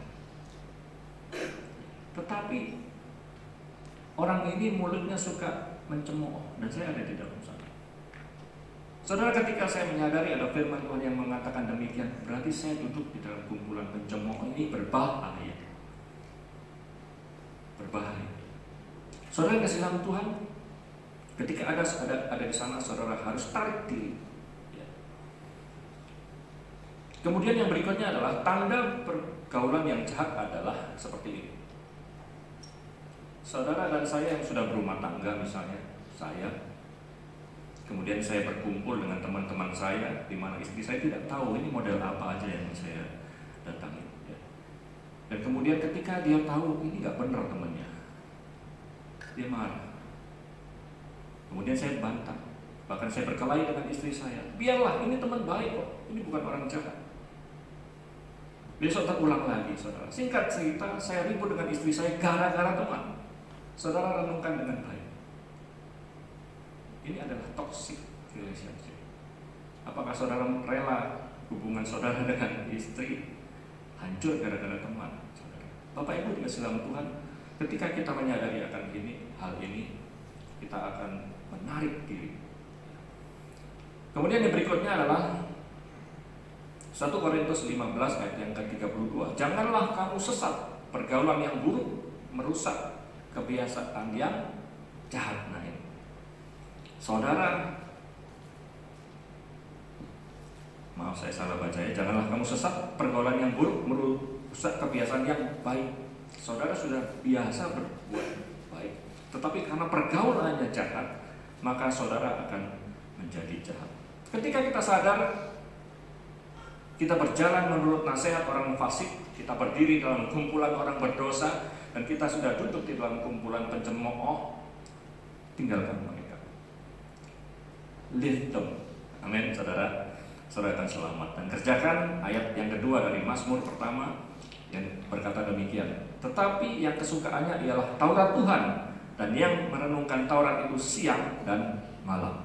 Tetapi orang ini mulutnya suka mencemooh, dan saya ada di dalam sana. Saudara, ketika saya menyadari ada firman Tuhan yang mengatakan demikian, berarti saya duduk di dalam kumpulan pencemooh ini berbahaya. Berbahaya. Saudara kasih dalam Tuhan, ketika ada di sana, saudara harus tarik diri. Ya. Kemudian yang berikutnya adalah tanda pergaulan yang jahat adalah seperti ini. Saudara dan saya yang sudah berumah tangga, misalnya saya, kemudian saya berkumpul dengan teman-teman saya, di mana istri saya tidak tahu ini model apa aja yang saya datangi. Ya. Dan kemudian ketika dia tahu ini nggak benar temannya, dia marah. Kemudian saya bantah, bahkan saya berkelahi dengan istri saya. Biarlah, ini teman baik kok, ini bukan orang jahat. Besok terulang lagi, saudara. Singkat cerita, saya ribut dengan istri saya gara-gara teman. Saudara renungkan dengan baik. Ini adalah toxic relationship. Apakah saudara rela hubungan saudara dengan istri hancur gara-gara teman? Saudara. Bapak Ibu dikasih dalam Tuhan, ketika kita menyadari akan hal ini, kita akan menarik diri. Kemudian yang berikutnya adalah 1 Korintus 15 ayat yang ke-32. Janganlah kamu sesat, pergaulan yang buruk merusak kebiasaan yang jahat. Nah ini, saudara, maaf saya salah baca ya. Janganlah kamu sesat, pergaulan yang buruk merusak kebiasaan yang baik. Saudara sudah biasa berbuat baik, tetapi karena pergaulannya jahat, maka saudara akan menjadi jahat. Ketika kita sadar kita berjalan menurut nasihat orang fasik, kita berdiri dalam kumpulan orang berdosa, dan kita sudah duduk di dalam kumpulan pencemooh, tinggalkan mereka. Leave them. Amin, saudara. Saudara akan selamat. Dan kerjakan ayat yang kedua dari Mazmur pertama yang berkata demikian. Tetapi yang kesukaannya ialah Taurat Tuhan, dan yang merenungkan Taurat itu siang dan malam,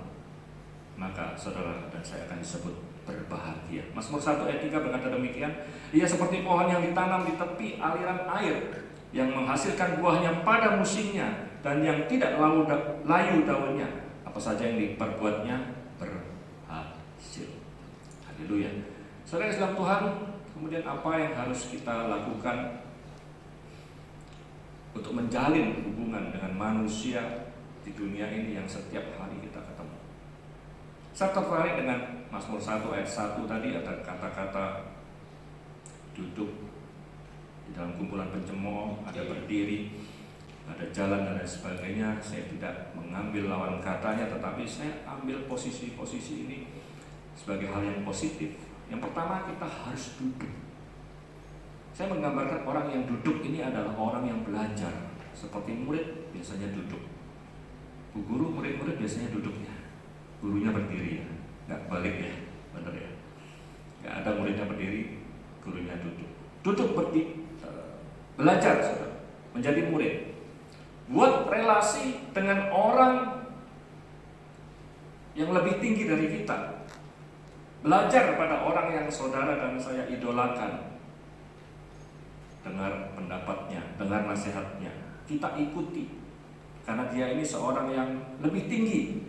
maka saudara dan saya akan disebut berbahagia. Mazmur 1 ayat 3 berkata demikian. Ia seperti pohon yang ditanam di tepi aliran air, yang menghasilkan buahnya pada musimnya, dan yang tidak layu daunnya. Apa saja yang diperbuatnya berhasil. Haleluya. Saudara Islam Tuhan, kemudian apa yang harus kita lakukan untuk menjalin hubungan dengan manusia di dunia ini yang setiap hari kita ketemu? Saya tertarik dengan Mazmur 1 ayat 1 tadi, ada kata-kata duduk di dalam kumpulan pencemooh, ada berdiri, ada jalan dan lain sebagainya. Saya tidak mengambil lawan katanya, tetapi saya ambil posisi-posisi ini sebagai hal yang positif. Yang pertama, kita harus duduk. Saya menggambarkan orang yang duduk ini adalah orang yang belajar. Seperti murid biasanya duduk, bu guru, murid-murid biasanya duduknya, gurunya berdiri ya, nggak balik ya, bener ya. Nggak ada muridnya berdiri, gurunya duduk. Duduk belajar, saudara, menjadi murid. Buat relasi dengan orang yang lebih tinggi dari kita. Belajar pada orang yang saudara dan saya idolakan. Dengar pendapatnya, dengar nasihatnya, kita ikuti. karena dia ini seorang yang lebih tinggi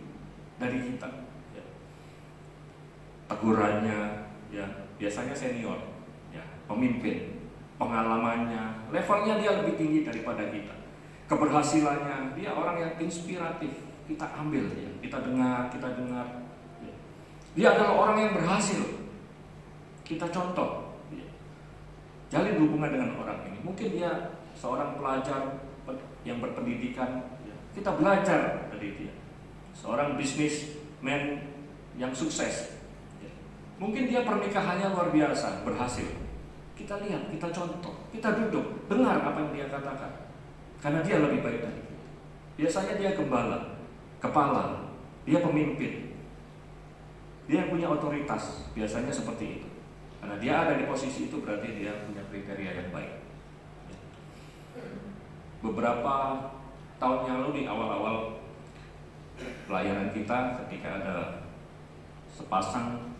dari kita. Ya. Tegurannya, ya biasanya senior, ya pemimpin, pengalamannya, levelnya dia lebih tinggi daripada kita. Keberhasilannya, dia orang yang inspiratif, kita ambil, ya. kita dengar. Ya. Dia adalah orang yang berhasil, kita contoh. Ya. Jalin hubungan dengan orang ini. Mungkin dia seorang pelajar yang berpendidikan, ya. Kita belajar dari dia. Seorang bisnismen yang sukses, ya. Mungkin dia pernikahannya luar biasa, berhasil. Kita lihat, kita contoh, kita duduk, dengar apa yang dia katakan. Karena dia lebih baik dari kita. Biasanya dia gembala, kepala, dia pemimpin, dia punya otoritas, biasanya seperti itu. Karena dia ada di posisi itu berarti dia punya kriteria yang baik. Beberapa tahun yang lalu di awal-awal pelayanan kita, ketika ada sepasang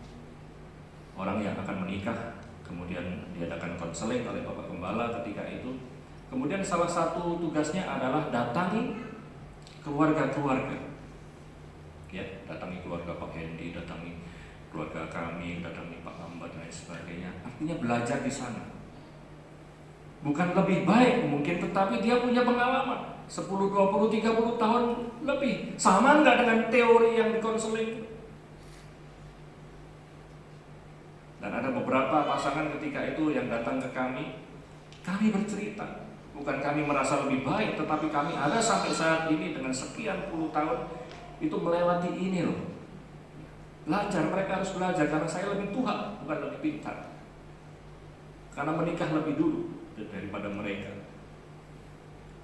orang yang akan menikah, kemudian diadakan konseling oleh Bapak Gembala ketika itu. Kemudian salah satu tugasnya adalah datangi keluarga-keluarga, ya, datangi keluarga Pak Hendy, datangi keluarga kami, datangi Pak Amba dan lain sebagainya. Artinya belajar di sana. Bukan lebih baik mungkin, tetapi dia punya pengalaman 10, 20, 30 tahun lebih. Sama enggak dengan teori yang dikonseling? Dan ada beberapa pasangan ketika itu yang datang ke kami bercerita. Bukan kami merasa lebih baik, tetapi kami ada sampai saat ini dengan sekian puluh tahun itu melewati ini loh. Belajar, mereka harus belajar karena saya lebih tua, bukan lebih pintar. Karena menikah lebih dulu daripada mereka.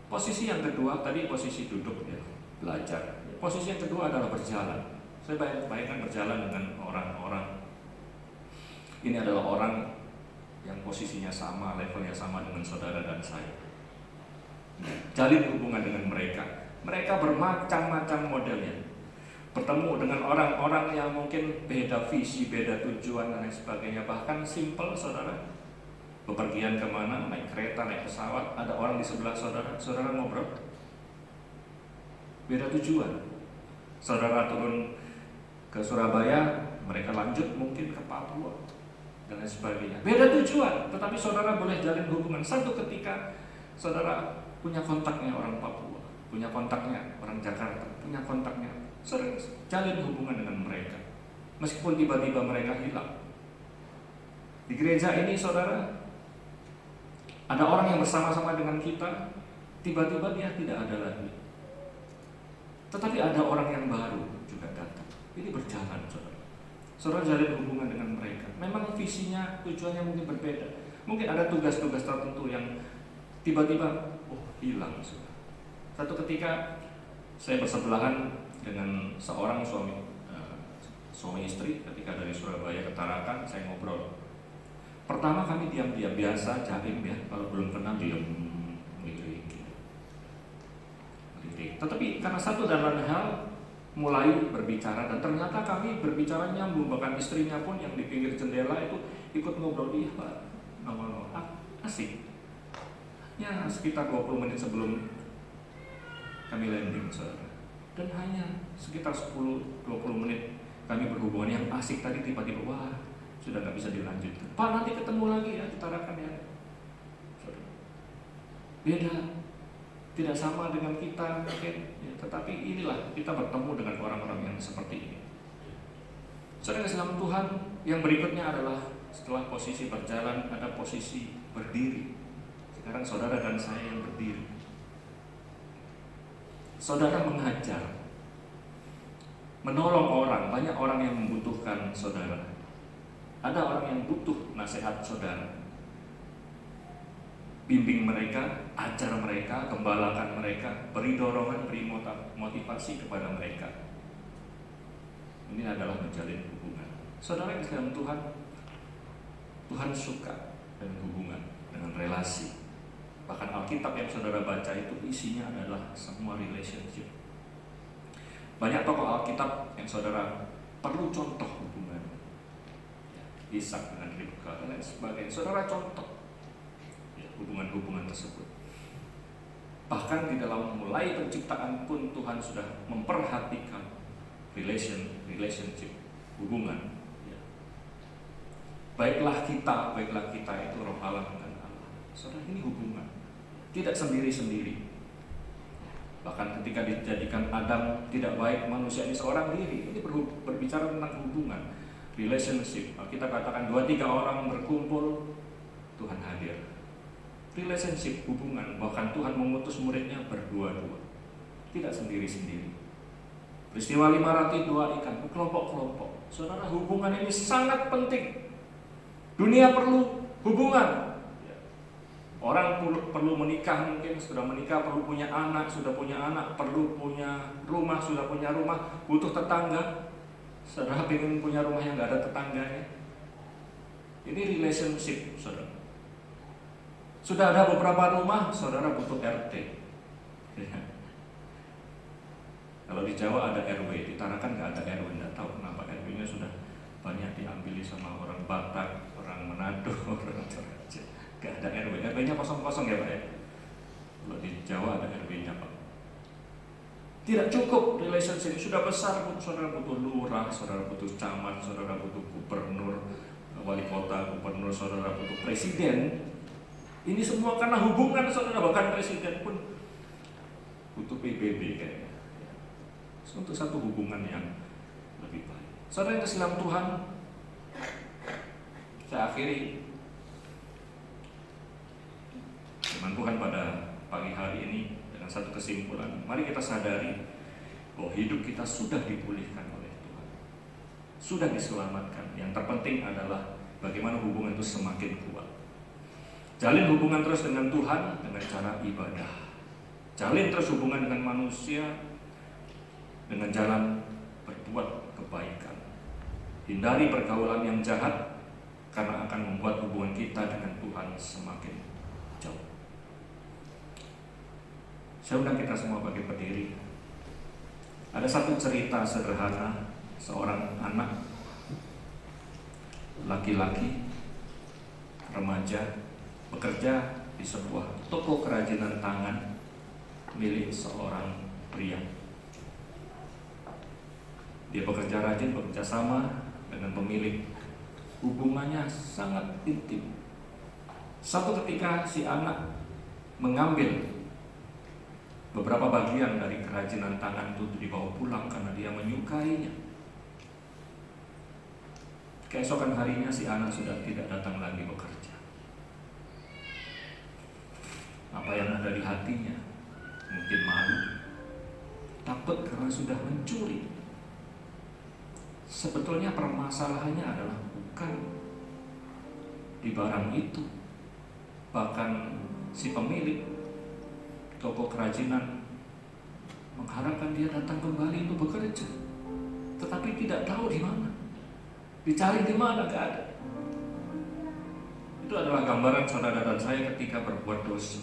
Posisi yang kedua, tadi posisi duduk ya, belajar. Posisi yang kedua adalah berjalan. Saya bayangkan berjalan dengan orang-orang. Ini adalah orang yang posisinya sama, levelnya sama dengan saudara dan saya. Jalin hubungan dengan mereka. Mereka bermacam-macam modelnya. Bertemu dengan orang-orang yang mungkin beda visi, beda tujuan dan lain sebagainya. Bahkan simple, saudara. Bepergian kemana, naik kereta, naik pesawat, ada orang di sebelah saudara, saudara ngobrol. Beda tujuan. Saudara turun ke Surabaya, mereka lanjut mungkin ke Papua dan lain sebagainya. Beda tujuan, tetapi saudara boleh jalin hubungan. Satu ketika saudara punya kontaknya orang Papua, punya kontaknya orang Jakarta, punya kontaknya, saudara jalin hubungan dengan mereka. Meskipun tiba-tiba mereka hilang. Di gereja ini saudara, ada orang yang bersama-sama dengan kita, tiba-tiba dia tidak ada lagi. Tetapi ada orang yang baru juga datang. Ini berjalan, saudara. Saudara jalin hubungan dengan mereka. Memang visinya, tujuannya mungkin berbeda. Mungkin ada tugas-tugas tertentu yang tiba-tiba hilang. Saudara. Satu ketika saya bersebelahan dengan seorang suami istri ketika dari Surabaya ke Tarakan, saya ngobrol. Pertama kami diam-diam, biasa jaim ya, kalau belum kenal diam ngiri. Tetapi karena satu dan lain hal mulai berbicara, dan ternyata kami berbicara nyambung. Bahkan istrinya pun yang di pinggir jendela itu ikut ngobrol. Iya Pak, ngomong asik. Ya sekitar 20 menit sebelum kami landing, saudara. Dan hanya sekitar 10-20 menit kami berhubungan yang asik tadi, tiba-tiba wah sudah nggak bisa dilanjutkan. Pak nanti ketemu lagi ya, kita Tarakan ya. Beda, tidak sama dengan kita mungkin, ya, tetapi inilah kita bertemu dengan orang-orang yang seperti ini. Saudara dalam Tuhan, yang berikutnya adalah setelah posisi berjalan ada posisi berdiri. Sekarang saudara dan saya yang berdiri. Saudara mengajar, menolong orang, banyak orang yang membutuhkan saudara. Ada orang yang butuh nasihat saudara. Bimbing mereka, ajar mereka, gembalakan mereka, beri dorongan, beri motivasi kepada mereka. Ini adalah menjalin hubungan. Saudara yang dalam Tuhan, Tuhan suka dengan hubungan, dengan relasi. Bahkan Alkitab yang saudara baca itu isinya adalah semua relationship. Banyak tokoh Alkitab yang saudara perlu contoh hubungan. Ishak dengan Ribka dan lain sebagainya. Saudara contoh hubungan-hubungan tersebut. Bahkan di dalam mulai penciptaan pun Tuhan sudah memperhatikan relationship, hubungan. Ya. Baiklah kita itu roh Allah dengan Allah. Saudara, ini hubungan, tidak sendiri-sendiri. Bahkan ketika dijadikan Adam tidak baik, manusia ini seorang diri. Ini berbicara tentang hubungan, relationship. Kita katakan 2-3 orang berkumpul, Tuhan hadir. Relationship, hubungan. Bahkan Tuhan mengutus muridnya berdua-dua, tidak sendiri-sendiri. Peristiwa 5 roti 2 ikan, berkelompok-kelompok. Saudara, hubungan ini sangat penting. Dunia perlu hubungan. Orang perlu menikah, mungkin sudah menikah, perlu punya anak, sudah punya anak, perlu punya rumah, sudah punya rumah, butuh tetangga. Saudara pengen punya rumah yang gak ada tetangganya. Ini relationship, saudara. Sudah ada beberapa rumah, saudara butuh RT. Kalau di Jawa ada RW, di Tarakan gak ada RW, tidak tahu kenapa RW-nya sudah banyak diambil sama orang Batak, orang Manado, orang Toraja. Gak ada RW, RW-nya kosong-kosong ya Pak ya. Kalau di Jawa ada RW-nya Pak. Tidak cukup relationship, sudah besar pun saudara butuh lurah, saudara butuh camat, saudara butuh gubernur, wali kota, gubernur, saudara butuh presiden. Ini semua karena hubungan saudara, bahkan presiden pun butuh PBB kayaknya. Untuk satu hubungan yang lebih baik. Saudara yang kasih dalam Tuhan, saya akhiri firman Tuhan pada pagi hari ini dengan satu kesimpulan. Mari kita sadari bahwa hidup kita sudah dipulihkan oleh Tuhan, sudah diselamatkan. Yang terpenting adalah bagaimana hubungan itu semakin kuat. Jalin hubungan terus dengan Tuhan dengan cara ibadah. Jalin terus hubungan dengan manusia dengan jalan berbuat kebaikan. Hindari pergaulan yang jahat karena akan membuat hubungan kita dengan Tuhan semakin jauh. Saya undang kita semua bagi berdiri. Ada satu cerita sederhana seorang anak laki-laki remaja bekerja di sebuah toko kerajinan tangan milik seorang pria. Dia bekerja rajin, bekerja sama dengan pemilik. Hubungannya sangat intim. Satu ketika si anak mengambil beberapa bagian dari kerajinan tangan itu dibawa pulang karena dia menyukainya. Keesokan harinya si anak sudah tidak datang lagi bekerja. Apa yang ada di hatinya? Mungkin malu, takut karena sudah mencuri. Sebetulnya permasalahannya adalah bukan di barang itu. Bahkan si pemilik toko kerajinan mengharapkan dia datang kembali untuk bekerja, tetapi tidak tahu di mana, dicari di mana, gak ada. Itu adalah gambaran saudara dan saya ketika berbuat dosa,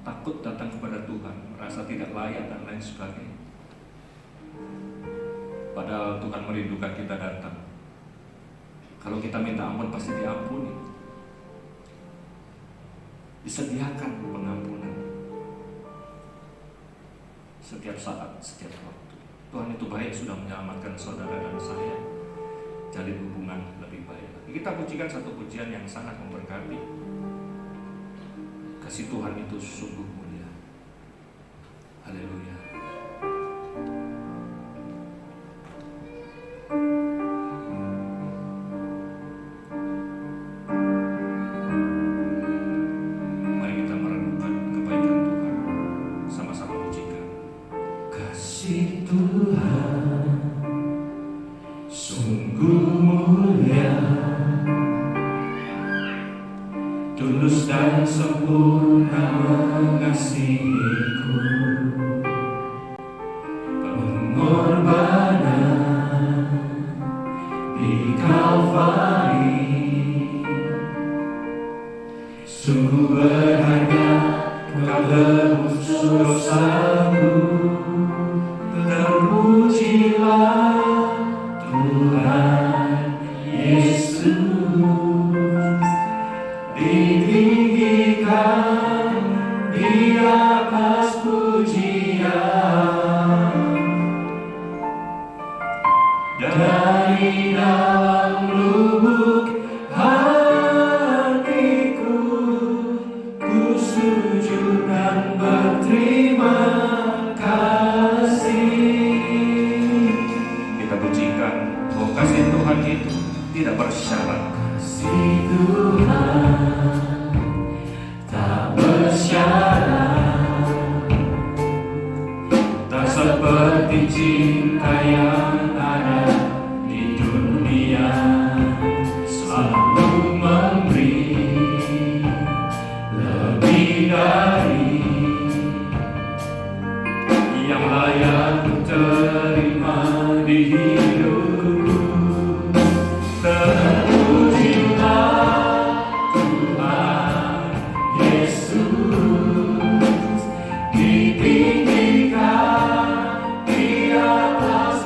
takut datang kepada Tuhan, merasa tidak layak dan lain sebagainya. Padahal Tuhan merindukan kita datang. Kalau kita minta ampun pasti diampuni. Disediakan pengampunan setiap saat, setiap waktu. Tuhan itu baik, sudah menyelamatkan saudara dan saya. Jalin hubungan lebih baik lagi. Kita pujikan satu pujian yang sangat memberkati. Kasih Tuhan itu sungguh mulia. Haleluya. Tulus dan sempurna mengasihiku, pengorbanan di Kalvari sungguh berharga. Kau tebus dosaku, terpujilah Tuhan Yesus. Ditinggikan tidak bersyarat. Kasih Tuhan tak bersyarat, tak seperti cinta yang ada di dunia, selalu memberi lebih dari yang layak ku terima di hidupku. Terpujilah Tuhan Yesus, ditinggikan di atas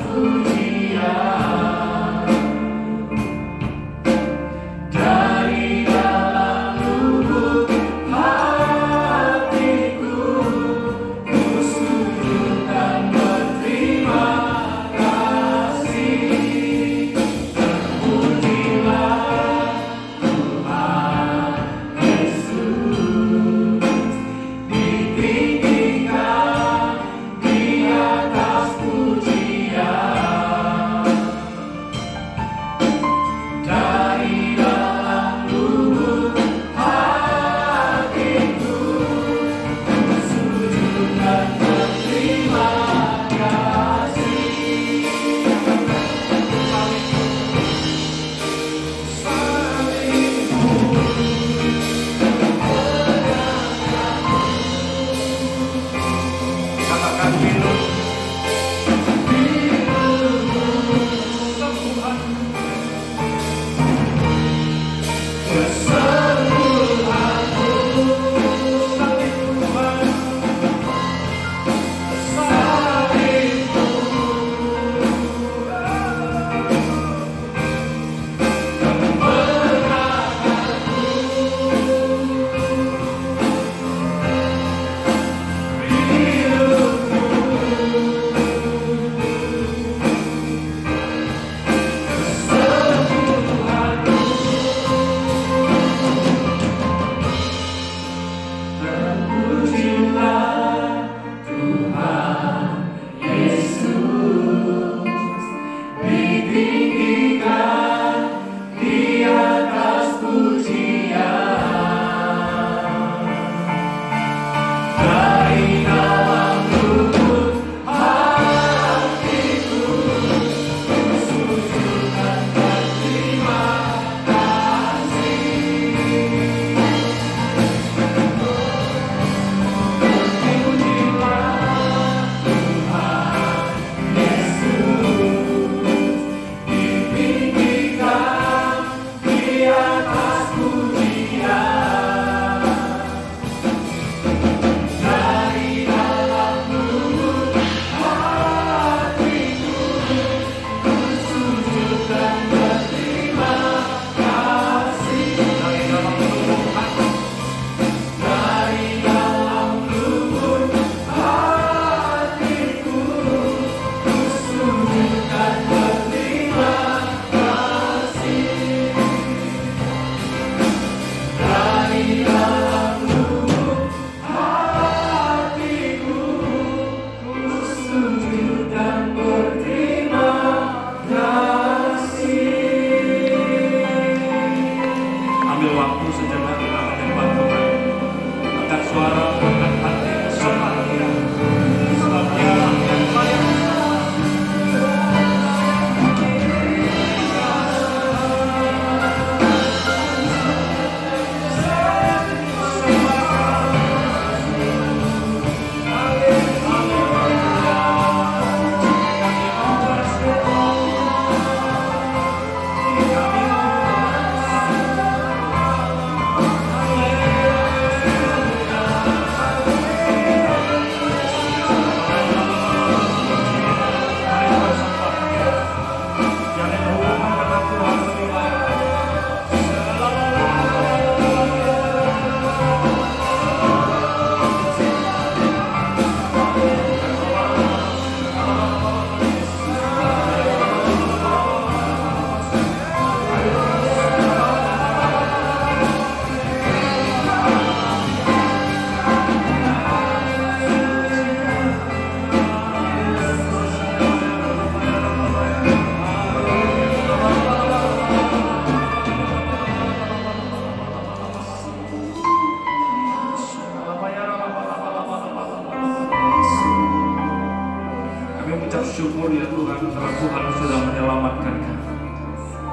bersyukur ya Tuhan karena Tuhan sudah menyelamatkan kami.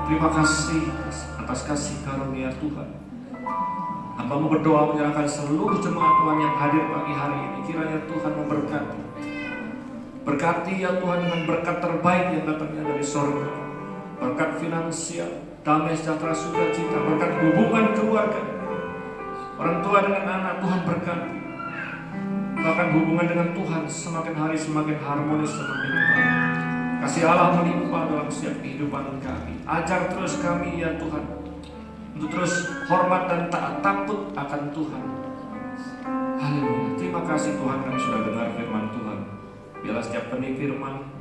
Terima kasih atas kasih karunia Tuhan. Hamba-Mu berdoa menyerahkan seluruh jemaat Tuhan yang hadir pagi hari ini. Kiranya Tuhan memberkati. Berkati ya Tuhan dengan berkat terbaik yang datangnya dari surga. Berkat finansial, damai sejahtera sukacita, berkat hubungan keluarga. Orang tua dengan anak Tuhan berkati. Bahkan hubungan dengan Tuhan semakin hari semakin harmonis, semakin baik. Kasih Allah melimpah dalam setiap kehidupan kami. Ajar terus kami ya Tuhan untuk terus hormat dan taat, takut akan Tuhan. Haleluya. Terima kasih Tuhan, kami sudah dengar firman Tuhan. Biarlah setiap benih firman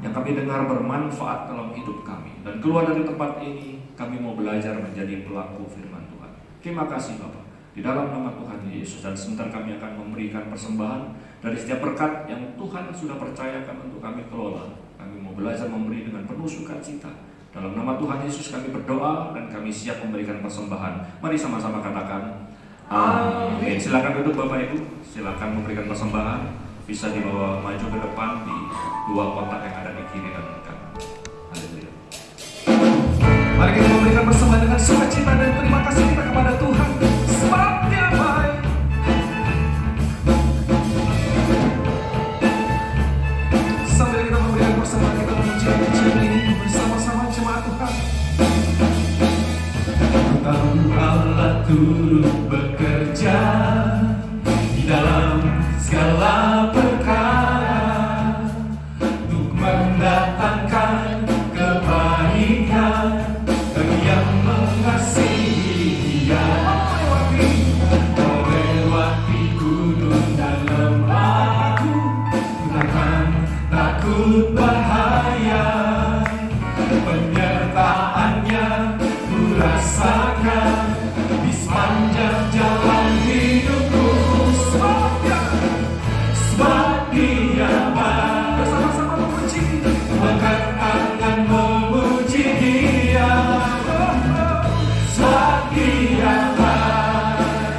yang kami dengar bermanfaat dalam hidup kami. Dan keluar dari tempat ini, kami mau belajar menjadi pelaku firman Tuhan. Terima kasih Bapak. Di dalam nama Tuhan Yesus, dan sebentar kami akan memberikan persembahan dari setiap berkat yang Tuhan sudah percayakan untuk kami kelola. Kami mau belajar memberi dengan penuh sukacita. Dalam nama Tuhan Yesus kami berdoa dan kami siap memberikan persembahan. Mari sama-sama katakan amin. Silakan duduk Bapak Ibu, silakan memberikan persembahan. Bisa dibawa maju ke depan di dua kotak yang ada di kiri dan kanan. Haleluya. Mari kita memberikan persembahan dengan sukacita dan terima kasih kita kepada Tuhan. Sebab Dia baik. Sambil kita memberikan persembahan, kita memuji pujian ini bersama-sama jemaat Tuhan. Ku tahu Allah turut bekerja di dalam segala perkara untuk mendatangkan kebaikan bagi yang mengasihi Dia. Melewati gunung dan lembah, aku takkan takut bahaya. Penyertaannya ku rasakan di sepanjang jalan hidupku. Sebab Dia baik. Bersama-sama memuji, angkat tangan memuji Dia. Sebab Dia baik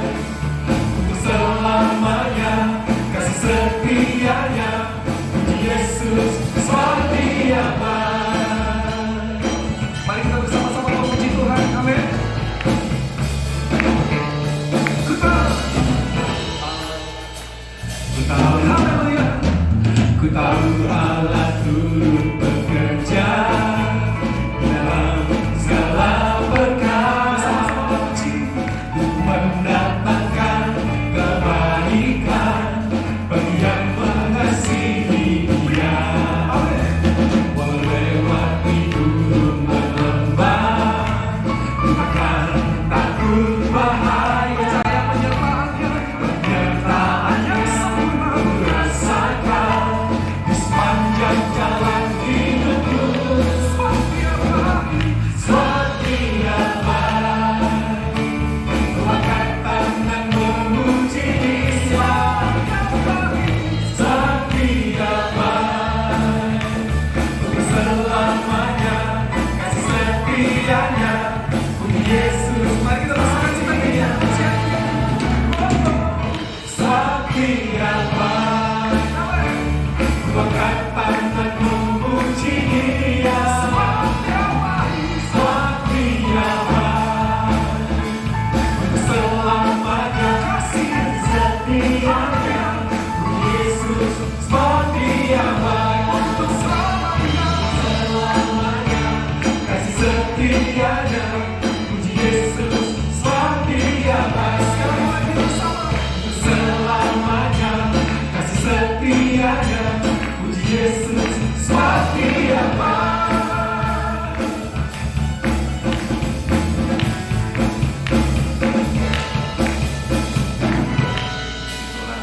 untuk selamanya, kasih setianya. Puji Yesus, sebab Dia baik. Mari kita bersama-sama memuji Tuhan. Amin. Ku tahu Allah turut bekerja dalam segala perkara untuk mendatangkan kebaikan bagi yang mengasihi Dia. Melewati gunung dan lembah, takkan takut bahaya. Penyertaannya sempurna ku rasakan di sepanjang jalan hidupku. Sebab Dia baik, sebab Dia baik. Ku angkat tangan memuji Dia. Sebab Dia baik untuk selamanya, kasih setianya. Puji Yesus, mari kita bersama cita Dia. Sebab Dia baik, ku angkat tangan memuji Dia. Sebab Dia baik untuk selamanya, kasih setianya. Puji Yesus, sebab Dia baik untuk selamanya, kasih setianya. Puji Yesus, sebab Dia baik. Sekali lagi bersama, untuk selamanya, kasih setianya. Puji Yesus, sebab Dia baik. Tuhan,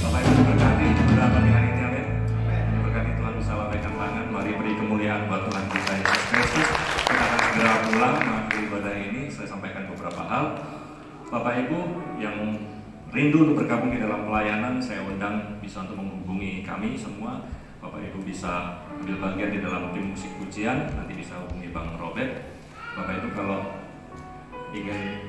Bapak Ibu berkati pada pagi hari ini, amin. Berkati Tuhan bisa lambaikan tangan. Mari beri kemuliaan buat Tuhan kita Yesus Kristus. Kita akan segera pulang mengakhiri ibadah ini. Saya sampaikan beberapa hal. Bapak Ibu yang rindu untuk bergabung di dalam pelayanan, saya undang bisa untuk menghubungi kami semua. Bapak Ibu bisa ambil bagian di dalam tim musik pujian, nanti bisa hubungi Bang Robert. Bapak Ibu kalau ingin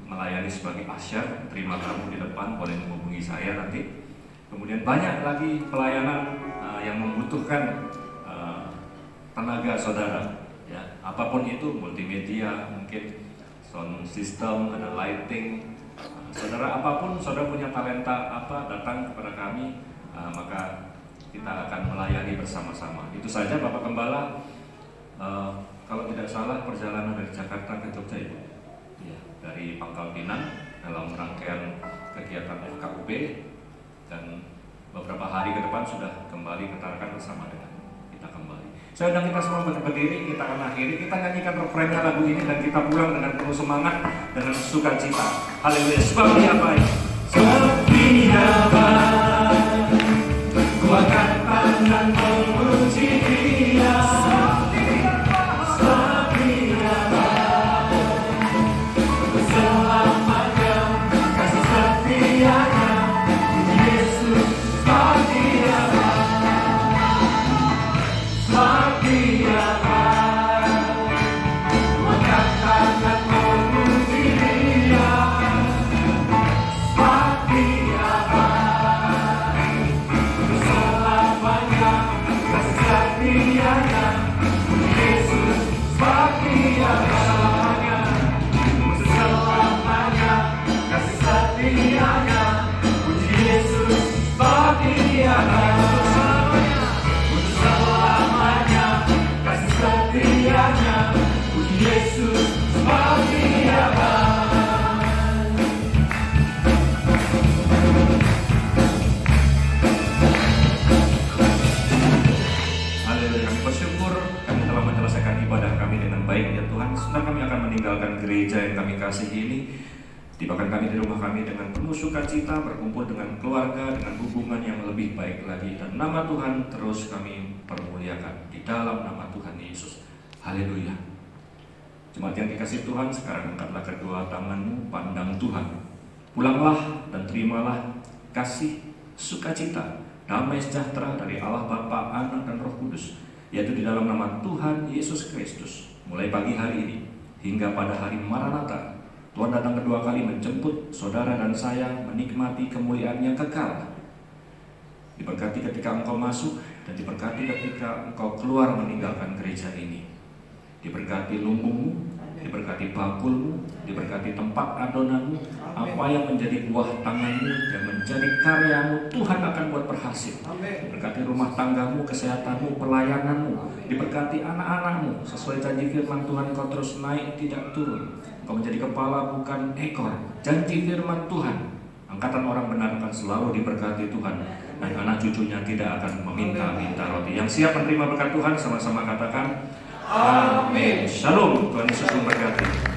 melayani sebagai asyar, terima tamu di depan, boleh menghubungi saya nanti. Kemudian banyak lagi pelayanan yang membutuhkan tenaga saudara, ya, apapun itu, multimedia, mungkin sound system, ada lighting, saudara apapun, saudara punya talenta apa, datang kepada kami, maka kita akan melayani bersama-sama. Itu saja Bapak Gembala. Kalau tidak salah perjalanan dari Jakarta ke Jogja Ibu, ya, dari Pangkal Pinang dalam rangkaian kegiatan FKUB, dan beberapa hari ke depan sudah kembali ke Tarakan bersama dengan kita kembali. Saya undang kita semua berdiri, kita akan akhiri, kita nyanyikan refrennya lagu ini dan kita pulang dengan penuh semangat, dengan sukacita. Haleluya. Sebab Dia baik. Sebab Dia baik, ku angkat tangan memuji Dia. Sebab Dia baik, untuk selamanya kasih setia-Nya. Yesus, sebab Dia baik, sebab Dia baik, ku angkat tangan memuji Dia. Sebab Dia baik, untuk selamanya kasih setia-Nya. Yesus, sebab Dia baik, untuk selamanya kasih setia-Nya. Puji Yesus, sebab Dia baik, untuk selamanya kasih setia-Nya. Puji Yesus, sebab Dia baik. Haleluya, kami bersyukur kami telah menyelesaikan ibadah kami dengan baik ya Tuhan. Sebentar kami akan meninggalkan gereja yang kami kasihi ini. Tibakan kami di rumah kami dengan penuh sukacita, berkumpul dengan keluarga, dengan hubungan yang lebih baik lagi. Dan nama Tuhan terus kami permuliakan di dalam nama Tuhan Yesus. Haleluya. Jemaat yang dikasih Tuhan, sekarang angkatlah kedua tanganmu, pandang Tuhan. Pulanglah dan terimalah kasih, sukacita, damai sejahtera dari Allah Bapa, Anak, dan Roh Kudus, yaitu di dalam nama Tuhan Yesus Kristus. Mulai pagi hari ini hingga pada hari Maranatha, Tuhan datang kedua kali menjemput saudara dan saya menikmati kemuliaan yang kekal. Diberkati ketika engkau masuk dan diberkati ketika engkau keluar meninggalkan gereja ini. Diberkati lumbungmu, diberkati bakulmu, diberkati tempat adonanmu. Apa yang menjadi buah tanganmu, yang menjadi karyamu, Tuhan akan buat berhasil. Diberkati rumah tanggamu, kesehatanmu, pelayananmu. Diberkati anak-anakmu. Sesuai janji firman Tuhan, engkau terus naik tidak turun. Engkau menjadi kepala bukan ekor. Janji firman Tuhan, angkatan orang benar akan selalu diberkati Tuhan, dan anak cucunya tidak akan meminta-minta roti. Yang siap menerima berkat Tuhan sama-sama katakan amin. Shalom. Tuhan Yesus memberkati.